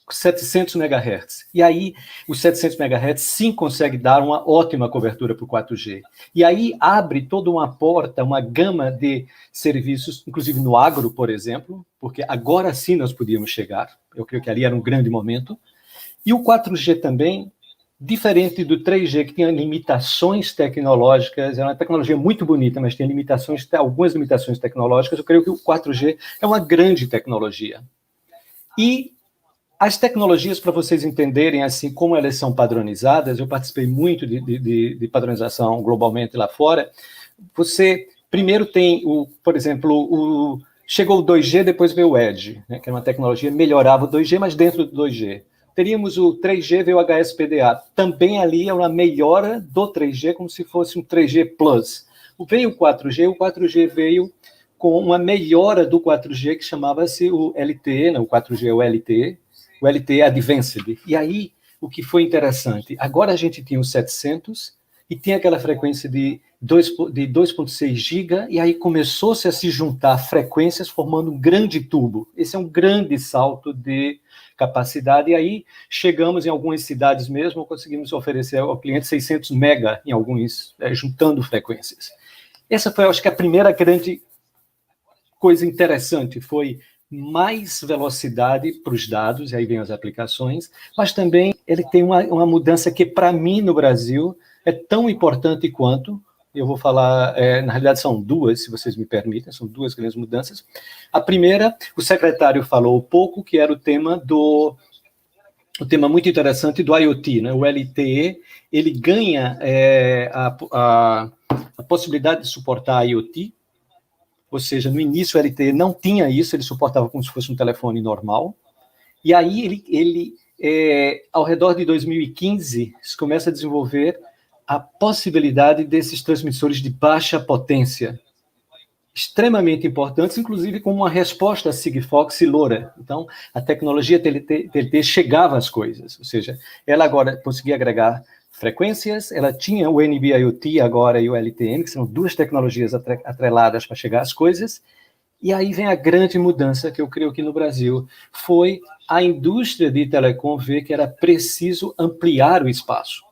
700 MHz. E aí, os 700 MHz sim consegue dar uma ótima cobertura para o 4G. E aí abre toda uma porta, uma gama de serviços, inclusive no agro, por exemplo, porque agora sim nós podíamos chegar. Eu creio que ali era um grande momento. E o 4G também, diferente do 3G, que tinha limitações tecnológicas, é uma tecnologia muito bonita, mas tem algumas limitações tecnológicas. Eu creio que o 4G é uma grande tecnologia. E as tecnologias, para vocês entenderem assim como elas são padronizadas, eu participei muito de padronização globalmente lá fora. Você primeiro tem, por exemplo, chegou o 2G, depois veio o Edge, né, que é uma tecnologia que melhorava o 2G, mas dentro do 2G. Teríamos o 3G, veio o HSPDA. Também ali é uma melhora do 3G, como se fosse um 3G Plus. Veio o 4G veio com uma melhora do 4G, que chamava-se o LTE, né? O 4G é o LTE Advanced. E aí, o que foi interessante, agora a gente tinha o 700 e tem aquela frequência de 2,6 GB, e aí começou-se a se juntar frequências formando um grande tubo. Esse é um grande salto de capacidade, e aí chegamos em algumas cidades mesmo, conseguimos oferecer ao cliente 600 mega em alguns, juntando frequências. Essa foi, acho que, a primeira grande coisa interessante, foi mais velocidade para os dados, e aí vem as aplicações, mas também ele tem uma mudança que, para mim, no Brasil, é tão importante quanto. Eu vou falar, na realidade são duas, se vocês me permitem, são duas grandes mudanças. A primeira, o secretário falou pouco, que era o tema muito interessante do IoT, né? O LTE, ele ganha a possibilidade de suportar IoT, ou seja, no início o LTE não tinha isso, ele suportava como se fosse um telefone normal, e aí ele ao redor de 2015, se começa a desenvolver a possibilidade desses transmissores de baixa potência. extremamente importantes, inclusive com uma resposta a Sigfox e LoRa. Então, a tecnologia TLT chegava às coisas, ou seja, ela agora conseguia agregar frequências, ela tinha o NB-IoT agora e o LTE-M, que são duas tecnologias atreladas para chegar às coisas, e aí vem a grande mudança que eu creio que no Brasil foi a indústria de telecom ver que era preciso ampliar o espaço.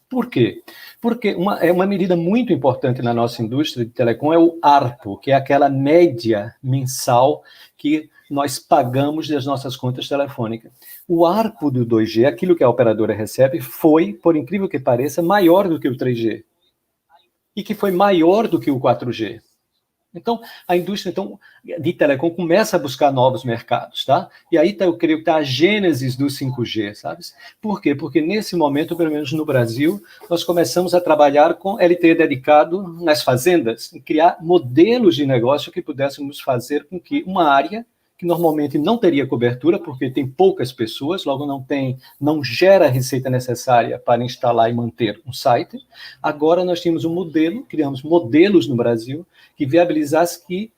Por quê? Porque uma medida muito importante na nossa indústria de telecom é o ARPU, que é aquela média mensal que nós pagamos das nossas contas telefônicas. O ARPU do 2G, aquilo que a operadora recebe, foi, por incrível que pareça, maior do que o 3G. E que foi maior do que o 4G. Então, a indústria de telecom começa a buscar novos mercados, tá? E aí eu creio que está a gênese do 5G, sabe? Por quê? Porque nesse momento, pelo menos no Brasil, nós começamos a trabalhar com LTE dedicado nas fazendas, e criar modelos de negócio que pudéssemos fazer com que uma área que normalmente não teria cobertura, porque tem poucas pessoas, logo não gera a receita necessária para instalar e manter um site. Agora nós tínhamos um modelo, criamos modelos no Brasil, que viabilizasse que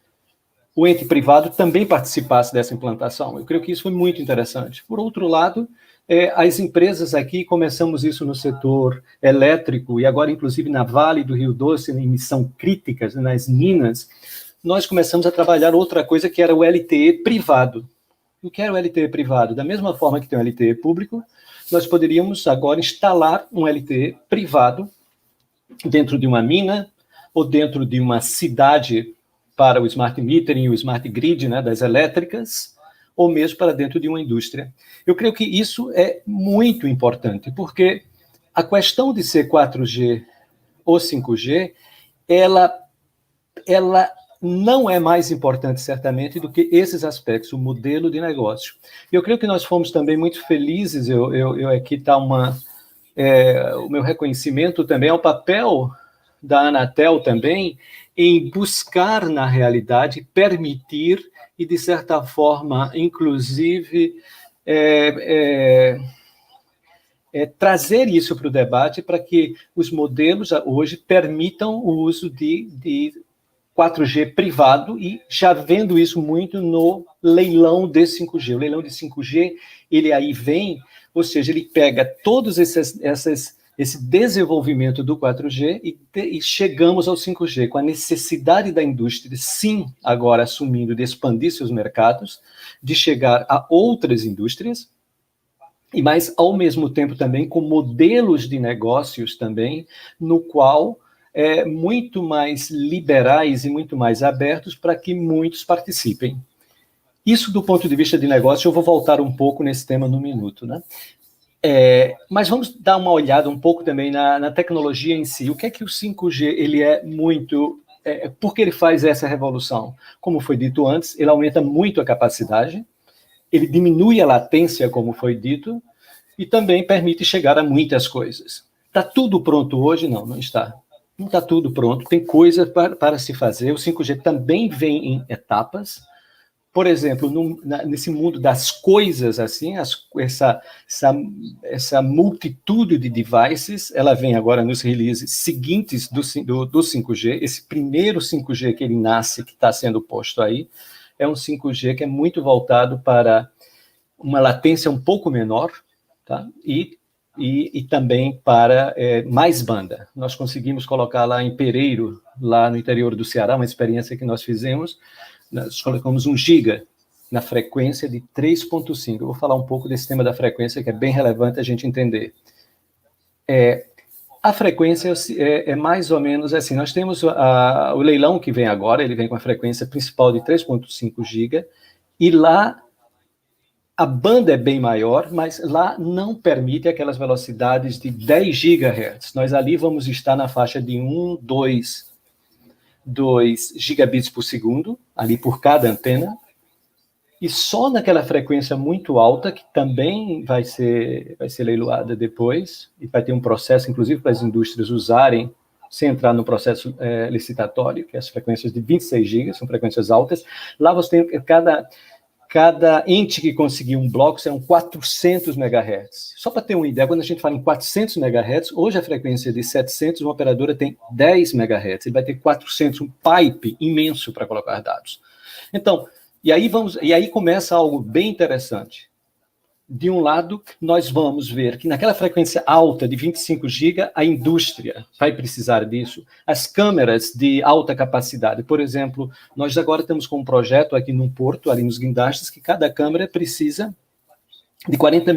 o ente privado também participasse dessa implantação. Eu creio que isso foi muito interessante. Por outro lado, as empresas aqui, começamos isso no setor elétrico, e agora inclusive na Vale do Rio Doce, em missão críticas, nas minas, nós começamos a trabalhar outra coisa que era o LTE privado. O que era o LTE privado? Da mesma forma que tem o LTE público, nós poderíamos agora instalar um LTE privado dentro de uma mina ou dentro de uma cidade para o smart metering e o smart grid, né, das elétricas, ou mesmo para dentro de uma indústria. Eu creio que isso é muito importante, porque a questão de ser 4G ou 5G, ela não é mais importante, certamente, do que esses aspectos, o modelo de negócio. E eu creio que nós fomos também muito felizes, aqui está o meu reconhecimento também ao papel da Anatel também, em buscar, na realidade, permitir e, de certa forma, inclusive, trazer isso para o debate para que os modelos hoje permitam o uso de 4G privado, e já vendo isso muito no leilão de 5G. O leilão de 5G, ele aí vem, ou seja, ele pega todos esse desenvolvimento do 4G e chegamos ao 5G, com a necessidade da indústria, sim, agora assumindo de expandir seus mercados, de chegar a outras indústrias, mas ao mesmo tempo também com modelos de negócios também, no qual muito mais liberais e muito mais abertos para que muitos participem. Isso do ponto de vista de negócio, eu vou voltar um pouco nesse tema no minuto, né? Mas vamos dar uma olhada um pouco também na tecnologia em si. O que é que o 5G ele é muito... por que ele faz essa revolução? Como foi dito antes, ele aumenta muito a capacidade, ele diminui a latência, como foi dito, e também permite chegar a muitas coisas. Está tudo pronto hoje? Não, não está. Não está tudo pronto, tem coisa para se fazer. O 5G também vem em etapas. Por exemplo, nesse mundo das coisas, assim, essa multitude de devices, ela vem agora nos releases seguintes do 5G. Esse primeiro 5G que ele nasce, que está sendo posto aí, é um 5G que é muito voltado para uma latência um pouco menor, tá? E também para mais banda. Nós conseguimos colocar lá em Pereiro, lá no interior do Ceará, uma experiência que nós fizemos. Nós colocamos 1 giga na frequência de 3.5. Eu vou falar um pouco desse tema da frequência, que é bem relevante a gente entender. A frequência é mais ou menos assim. Nós temos o leilão que vem agora, ele vem com a frequência principal de 3.5 giga, e lá a banda é bem maior, mas lá não permite aquelas velocidades de 10 GHz. Nós ali vamos estar na faixa de 2 gigabits por segundo, ali por cada antena, e só naquela frequência muito alta, que também vai ser leiloada depois, e vai ter um processo, inclusive, para as indústrias usarem, sem entrar no processo licitatório, que é as frequências de 26 GB, são frequências altas. Lá você tem Cada ente que conseguir um bloco serão 400 MHz. Só para ter uma ideia, quando a gente fala em 400 MHz, hoje a frequência de 700, uma operadora tem 10 MHz, ele vai ter 400, um pipe imenso para colocar dados. Então, e aí começa algo bem interessante. De um lado, nós vamos ver que naquela frequência alta de 25 GB, a indústria vai precisar disso. As câmeras de alta capacidade, por exemplo, nós agora estamos com um projeto aqui no Porto, ali nos guindastes, que cada câmera precisa de 40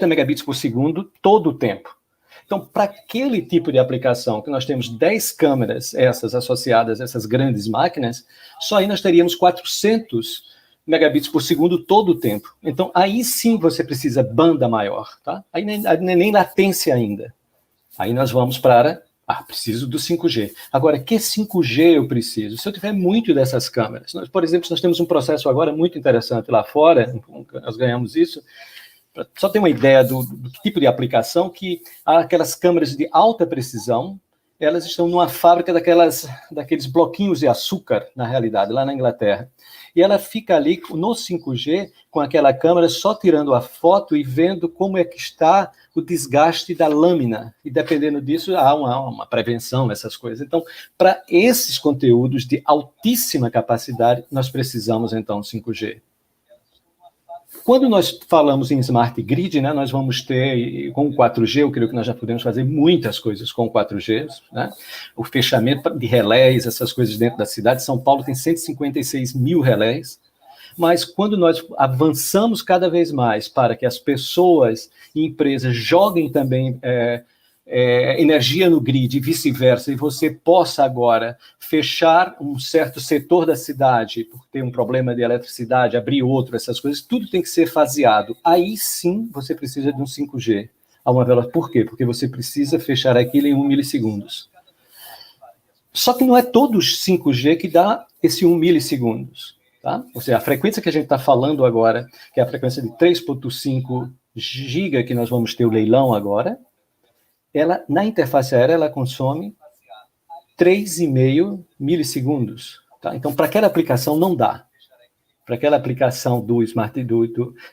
megabits por segundo todo o tempo. Então, para aquele tipo de aplicação, que nós temos 10 câmeras, essas associadas a essas grandes máquinas, só aí nós teríamos 400 megabits por segundo todo o tempo. Então, aí sim você precisa banda maior, tá? Aí nem latência ainda. Aí nós vamos para, preciso do 5G. Agora, que 5G eu preciso? Se eu tiver muito dessas câmeras, por exemplo, nós temos um processo agora muito interessante lá fora, nós ganhamos isso, só ter uma ideia do tipo de aplicação, que aquelas câmeras de alta precisão, elas estão numa fábrica daqueles bloquinhos de açúcar, na realidade, lá na Inglaterra. E ela fica ali no 5G, com aquela câmera, só tirando a foto e vendo como é que está o desgaste da lâmina. E dependendo disso, há uma prevenção, essas coisas. Então, para esses conteúdos de altíssima capacidade, nós precisamos, então, do 5G. Quando nós falamos em Smart Grid, né, nós vamos ter, com o 4G, eu creio que nós já podemos fazer muitas coisas com o 4G, né? O fechamento de relés, essas coisas dentro da cidade. São Paulo tem 156 mil relés, mas quando nós avançamos cada vez mais para que as pessoas e empresas joguem também energia no grid e vice-versa, e você possa agora fechar um certo setor da cidade por ter um problema de eletricidade, abrir outro, essas coisas, tudo tem que ser faseado. Aí sim você precisa de um 5G. Por quê? Porque você precisa fechar aquilo em 1 milissegundos. Só que não é todo 5G que dá esse 1 milissegundos. Tá? Ou seja, a frequência que a gente está falando agora, que é a frequência de 3.5 GB que nós vamos ter o leilão agora, ela, na interface aérea, ela consome 3,5 milissegundos. Tá? Então, para aquela aplicação, não dá. Para aquela aplicação do Smart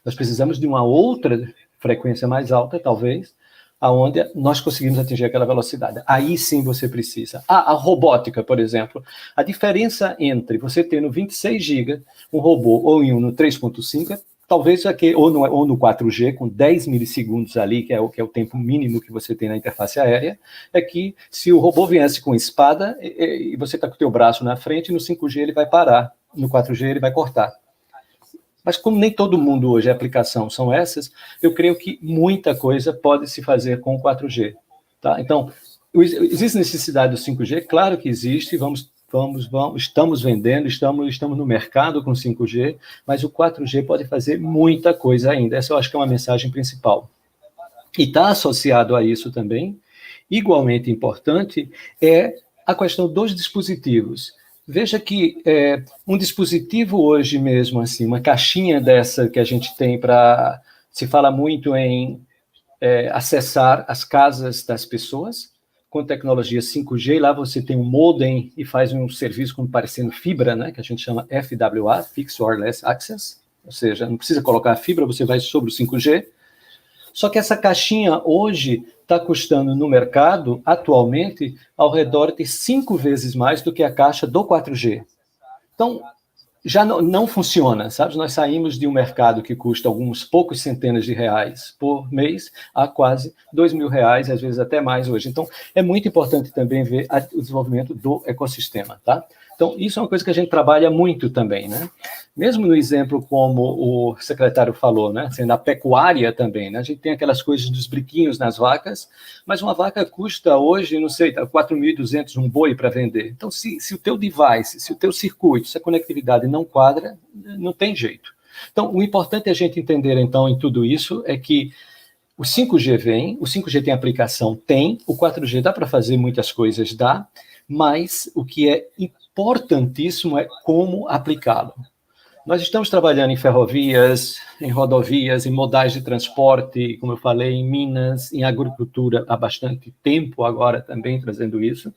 nós precisamos de uma outra frequência mais alta, talvez, aonde nós conseguimos atingir aquela velocidade. Aí sim você precisa. A robótica, por exemplo. A diferença entre você ter no 26 GB um robô ou em um no 3.5 talvez aqui, ou no 4G, com 10 milissegundos ali, que é o tempo mínimo que você tem na interface aérea, é que se o robô viesse com espada e você está com o teu braço na frente, no 5G ele vai parar, no 4G ele vai cortar. Mas como nem todo mundo hoje, a aplicação são essas, eu creio que muita coisa pode se fazer com o 4G. Tá? Então, existe necessidade do 5G? Claro que existe, estamos vendendo, estamos no mercado com 5G, mas o 4G pode fazer muita coisa ainda. Essa eu acho que é uma mensagem principal. E está associado a isso também, igualmente importante, é a questão dos dispositivos. Veja que um dispositivo hoje mesmo, assim, uma caixinha dessa que a gente tem para... Se fala muito em acessar as casas das pessoas, com tecnologia 5G, lá você tem um modem e faz um serviço como parecendo fibra, né, que a gente chama FWA, Fixed Wireless Access, ou seja, não precisa colocar a fibra, você vai sobre o 5G. Só que essa caixinha hoje está custando no mercado, atualmente, ao redor de 5 vezes mais do que a caixa do 4G. Então, já não funciona, sabe? Nós saímos de um mercado que custa alguns poucos centenas de reais por mês a quase R$2.000, às vezes até mais hoje. Então, é muito importante também ver o desenvolvimento do ecossistema, tá? Então, isso é uma coisa que a gente trabalha muito também, né? Mesmo no exemplo como o secretário falou, né? Sendo a pecuária também, né? A gente tem aquelas coisas dos briquinhos nas vacas, mas uma vaca custa hoje, não sei, 4.200 um boi para vender. Então, se o teu device, se o teu circuito, se a conectividade não quadra, não tem jeito. Então, o importante é a gente entender, então, em tudo isso, é que o 5G vem, o 5G tem aplicação? Tem, o 4G dá para fazer muitas coisas, dá, mas o que é importantíssimo é como aplicá-lo. Nós estamos trabalhando em ferrovias, em rodovias, em modais de transporte, como eu falei, em Minas, em agricultura há bastante tempo agora também trazendo isso,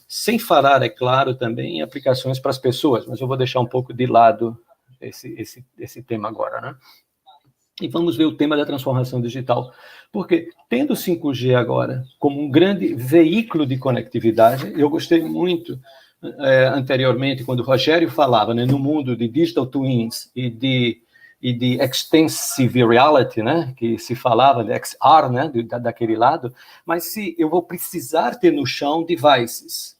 sem falar, é claro, também em aplicações para as pessoas, mas eu vou deixar um pouco de lado esse tema agora, né? E vamos ver o tema da transformação digital, porque tendo o 5G agora como um grande veículo de conectividade, eu gostei muito anteriormente, quando o Rogério falava, né, no mundo de digital twins e de extensive reality, né, que se falava de XR, né, daquele lado, mas se eu vou precisar ter no chão devices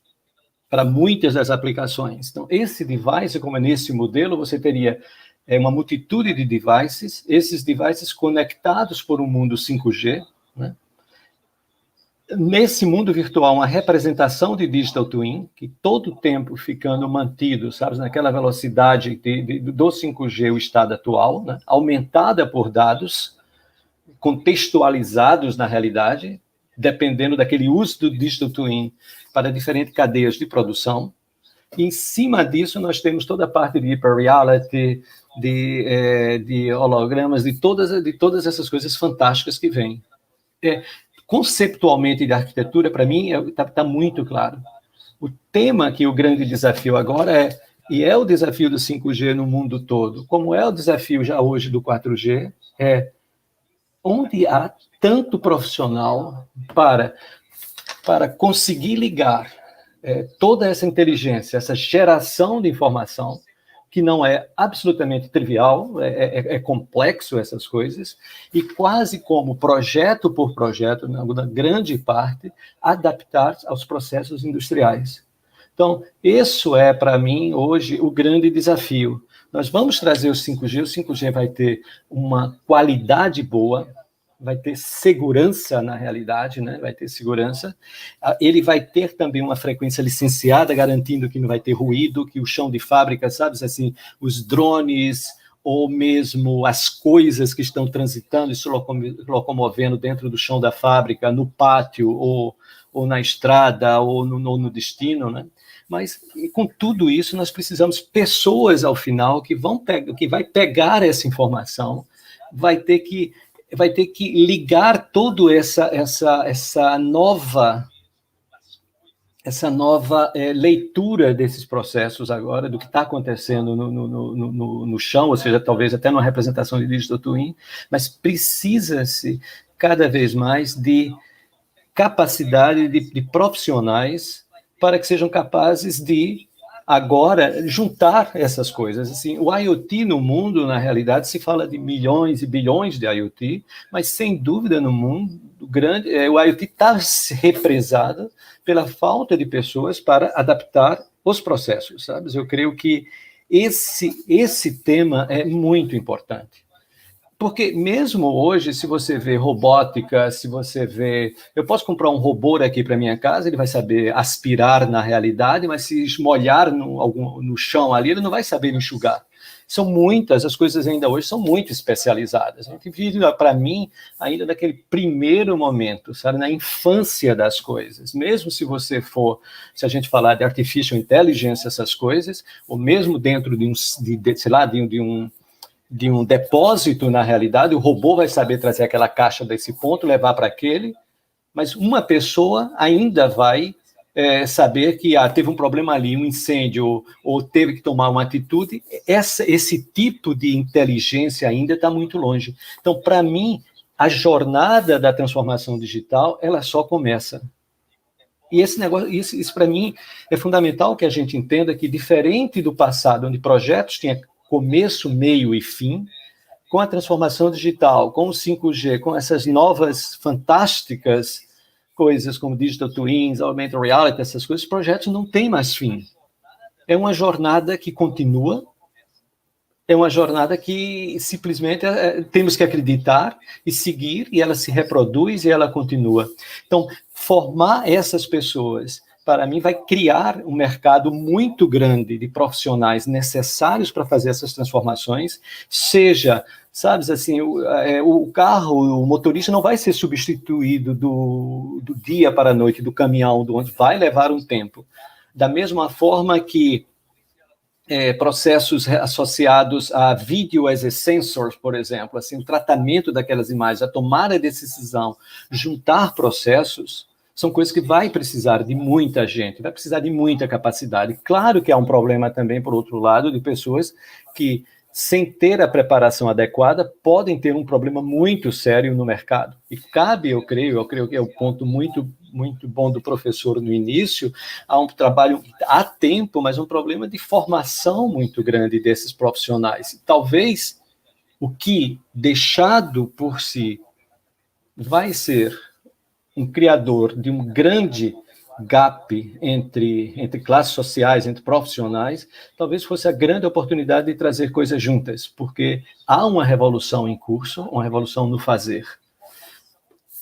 para muitas das aplicações. Então, esse device, como é nesse modelo, você teria uma multitude de devices, esses devices conectados por um mundo 5G, né? Nesse mundo virtual, uma representação de digital twin, que todo o tempo ficando mantido, sabe, naquela velocidade do 5G, o estado atual, né? Aumentada por dados contextualizados na realidade, dependendo daquele uso do digital twin para diferentes cadeias de produção. E, em cima disso, nós temos toda a parte de hyperreality, de hologramas, de todas essas coisas fantásticas que vêm. Conceptualmente, de arquitetura, para mim, está muito claro. O tema que o grande desafio agora e é o desafio do 5G no mundo todo, como é o desafio já hoje do 4G, onde há tanto profissional para conseguir ligar toda essa inteligência, essa geração de informação, que não é absolutamente trivial, é complexo essas coisas, e quase como projeto por projeto, na grande parte, adaptar aos processos industriais. Então, isso é, para mim, hoje, o grande desafio. Nós vamos trazer o 5G vai ter uma qualidade boa, vai ter segurança na realidade, né? Vai ter segurança. Ele vai ter também uma frequência licenciada, garantindo que não vai ter ruído, que o chão de fábrica, sabe, assim, os drones ou mesmo as coisas que estão transitando e se locomovendo dentro do chão da fábrica, no pátio ou na estrada ou no destino, né? Mas com tudo isso nós precisamos pessoas ao final que vai pegar essa informação, vai ter que ligar toda essa nova leitura desses processos agora, do que está acontecendo no chão, ou seja, talvez até numa representação de digital twin, mas precisa-se cada vez mais de capacidade de profissionais para que sejam capazes de agora juntar essas coisas. Assim, o IoT no mundo, na realidade, se fala de milhões e bilhões de IoT, mas sem dúvida no mundo grande, o IoT está represado pela falta de pessoas para adaptar os processos, sabe? Eu creio que esse tema é muito importante. Porque mesmo hoje, se você vê robótica, eu posso comprar um robô aqui para minha casa, ele vai saber aspirar na realidade, mas se esmolhar no chão ali, ele não vai saber enxugar. As coisas ainda hoje são muito especializadas. A gente vive, para mim, ainda naquele primeiro momento, sabe, na infância das coisas. Mesmo se a gente falar de artificial intelligence, essas coisas, ou mesmo dentro de um depósito, na realidade, o robô vai saber trazer aquela caixa desse ponto, levar para aquele, mas uma pessoa ainda vai saber que teve um problema ali, um incêndio, ou teve que tomar uma atitude. Esse tipo de inteligência ainda está muito longe. Então, para mim, a jornada da transformação digital, ela só começa. E esse negócio, isso para mim é fundamental que a gente entenda que, diferente do passado, onde projetos tinham começo, meio e fim, com a transformação digital, com o 5G, com essas novas fantásticas coisas como digital twins, augmented reality, essas coisas, os projetos não têm mais fim. É uma jornada que continua, é uma jornada que simplesmente temos que acreditar e seguir, e ela se reproduz e ela continua. Então, formar essas pessoas, para mim, vai criar um mercado muito grande de profissionais necessários para fazer essas transformações, seja, sabes, assim, o carro, o motorista não vai ser substituído do dia para a noite, do caminhão, do onde vai levar um tempo. Da mesma forma que processos associados a video as a sensor, por exemplo, assim, o tratamento daquelas imagens, a tomada de decisão, juntar processos, são coisas que vai precisar de muita gente, vai precisar de muita capacidade. Claro que há um problema também, por outro lado, de pessoas que sem ter a preparação adequada, podem ter um problema muito sério no mercado. E cabe, eu creio que é o ponto muito bom do professor no início, há um trabalho, há tempo, mas um problema de formação muito grande desses profissionais. Talvez o que, deixado por si, vai ser um criador de um grande gap entre classes sociais, entre profissionais, talvez fosse a grande oportunidade de trazer coisas juntas, porque há uma revolução em curso, uma revolução no fazer.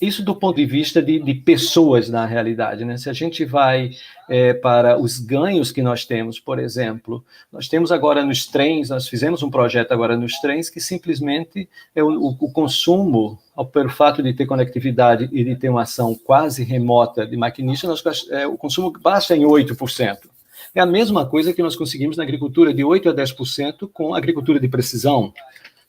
Isso do ponto de vista de pessoas na realidade, né? Se a gente vai para os ganhos que nós temos, por exemplo, nós temos agora nos trens, nós fizemos um projeto agora nos trens que simplesmente o consumo, pelo fato de ter conectividade e de ter uma ação quase remota de maquinista, o consumo baixa em 8%. É a mesma coisa que nós conseguimos na agricultura, de 8% a 10% com a agricultura de precisão.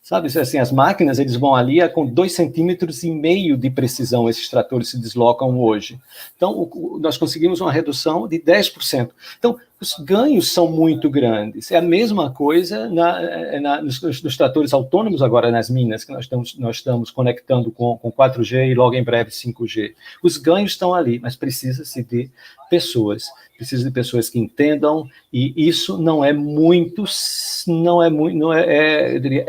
Sabe, assim, as máquinas, eles vão ali com 2,5 centímetros de precisão, esses tratores se deslocam hoje. Então, nós conseguimos uma redução de 10%. Então, os ganhos são muito grandes. É a mesma coisa nos tratores autônomos agora nas minas, que nós estamos conectando com 4G e logo em breve 5G. Os ganhos estão ali, mas precisa-se de pessoas. Precisa de pessoas que entendam, e isso é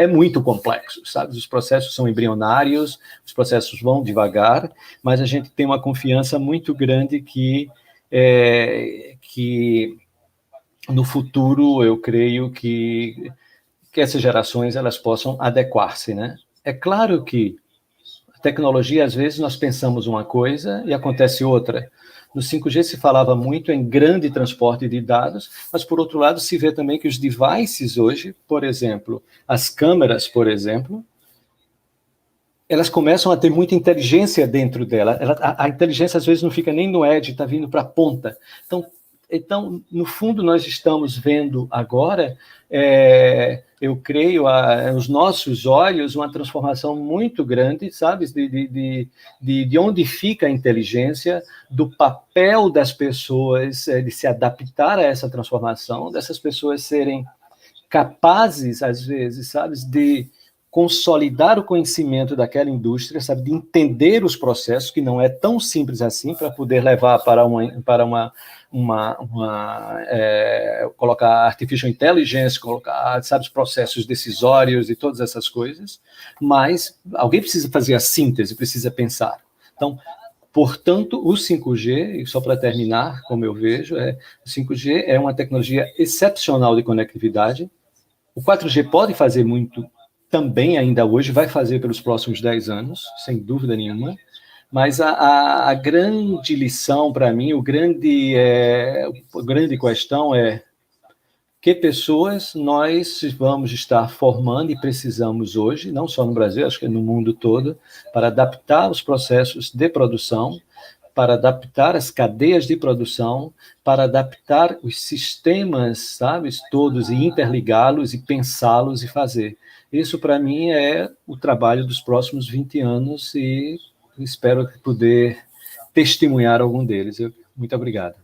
muito complexo, sabe? Os processos são embrionários, os processos vão devagar, mas a gente tem uma confiança muito grande que no futuro eu creio que essas gerações elas possam adequar-se, né? É claro que a tecnologia, às vezes, nós pensamos uma coisa e acontece outra. No 5G se falava muito em grande transporte de dados, mas, por outro lado, se vê também que os devices hoje, por exemplo, as câmeras, por exemplo, elas começam a ter muita inteligência dentro dela. A inteligência, às vezes, não fica nem no edge, está vindo para a ponta. Então, no fundo, nós estamos vendo agora, eu creio, aos nossos olhos, uma transformação muito grande, sabe, de onde fica a inteligência, do papel das pessoas, de se adaptar a essa transformação, dessas pessoas serem capazes, às vezes, sabe, de consolidar o conhecimento daquela indústria, sabe, de entender os processos, que não é tão simples assim, para poder levar para colocar artificial intelligence, colocar, sabe, os processos decisórios e todas essas coisas, mas alguém precisa fazer a síntese, precisa pensar. Então, portanto, o 5G, e só para terminar, como eu vejo, o 5G é uma tecnologia excepcional de conectividade. O 4G pode fazer muito também ainda hoje, vai fazer pelos próximos 10 anos, sem dúvida nenhuma, mas a grande lição para mim, a grande questão é que pessoas nós vamos estar formando e precisamos hoje, não só no Brasil, acho que no mundo todo, para adaptar os processos de produção, para adaptar as cadeias de produção, para adaptar os sistemas, sabe, todos, e interligá-los, e pensá-los e fazer. Isso, para mim, é o trabalho dos próximos 20 anos e espero poder testemunhar algum deles. Muito obrigado.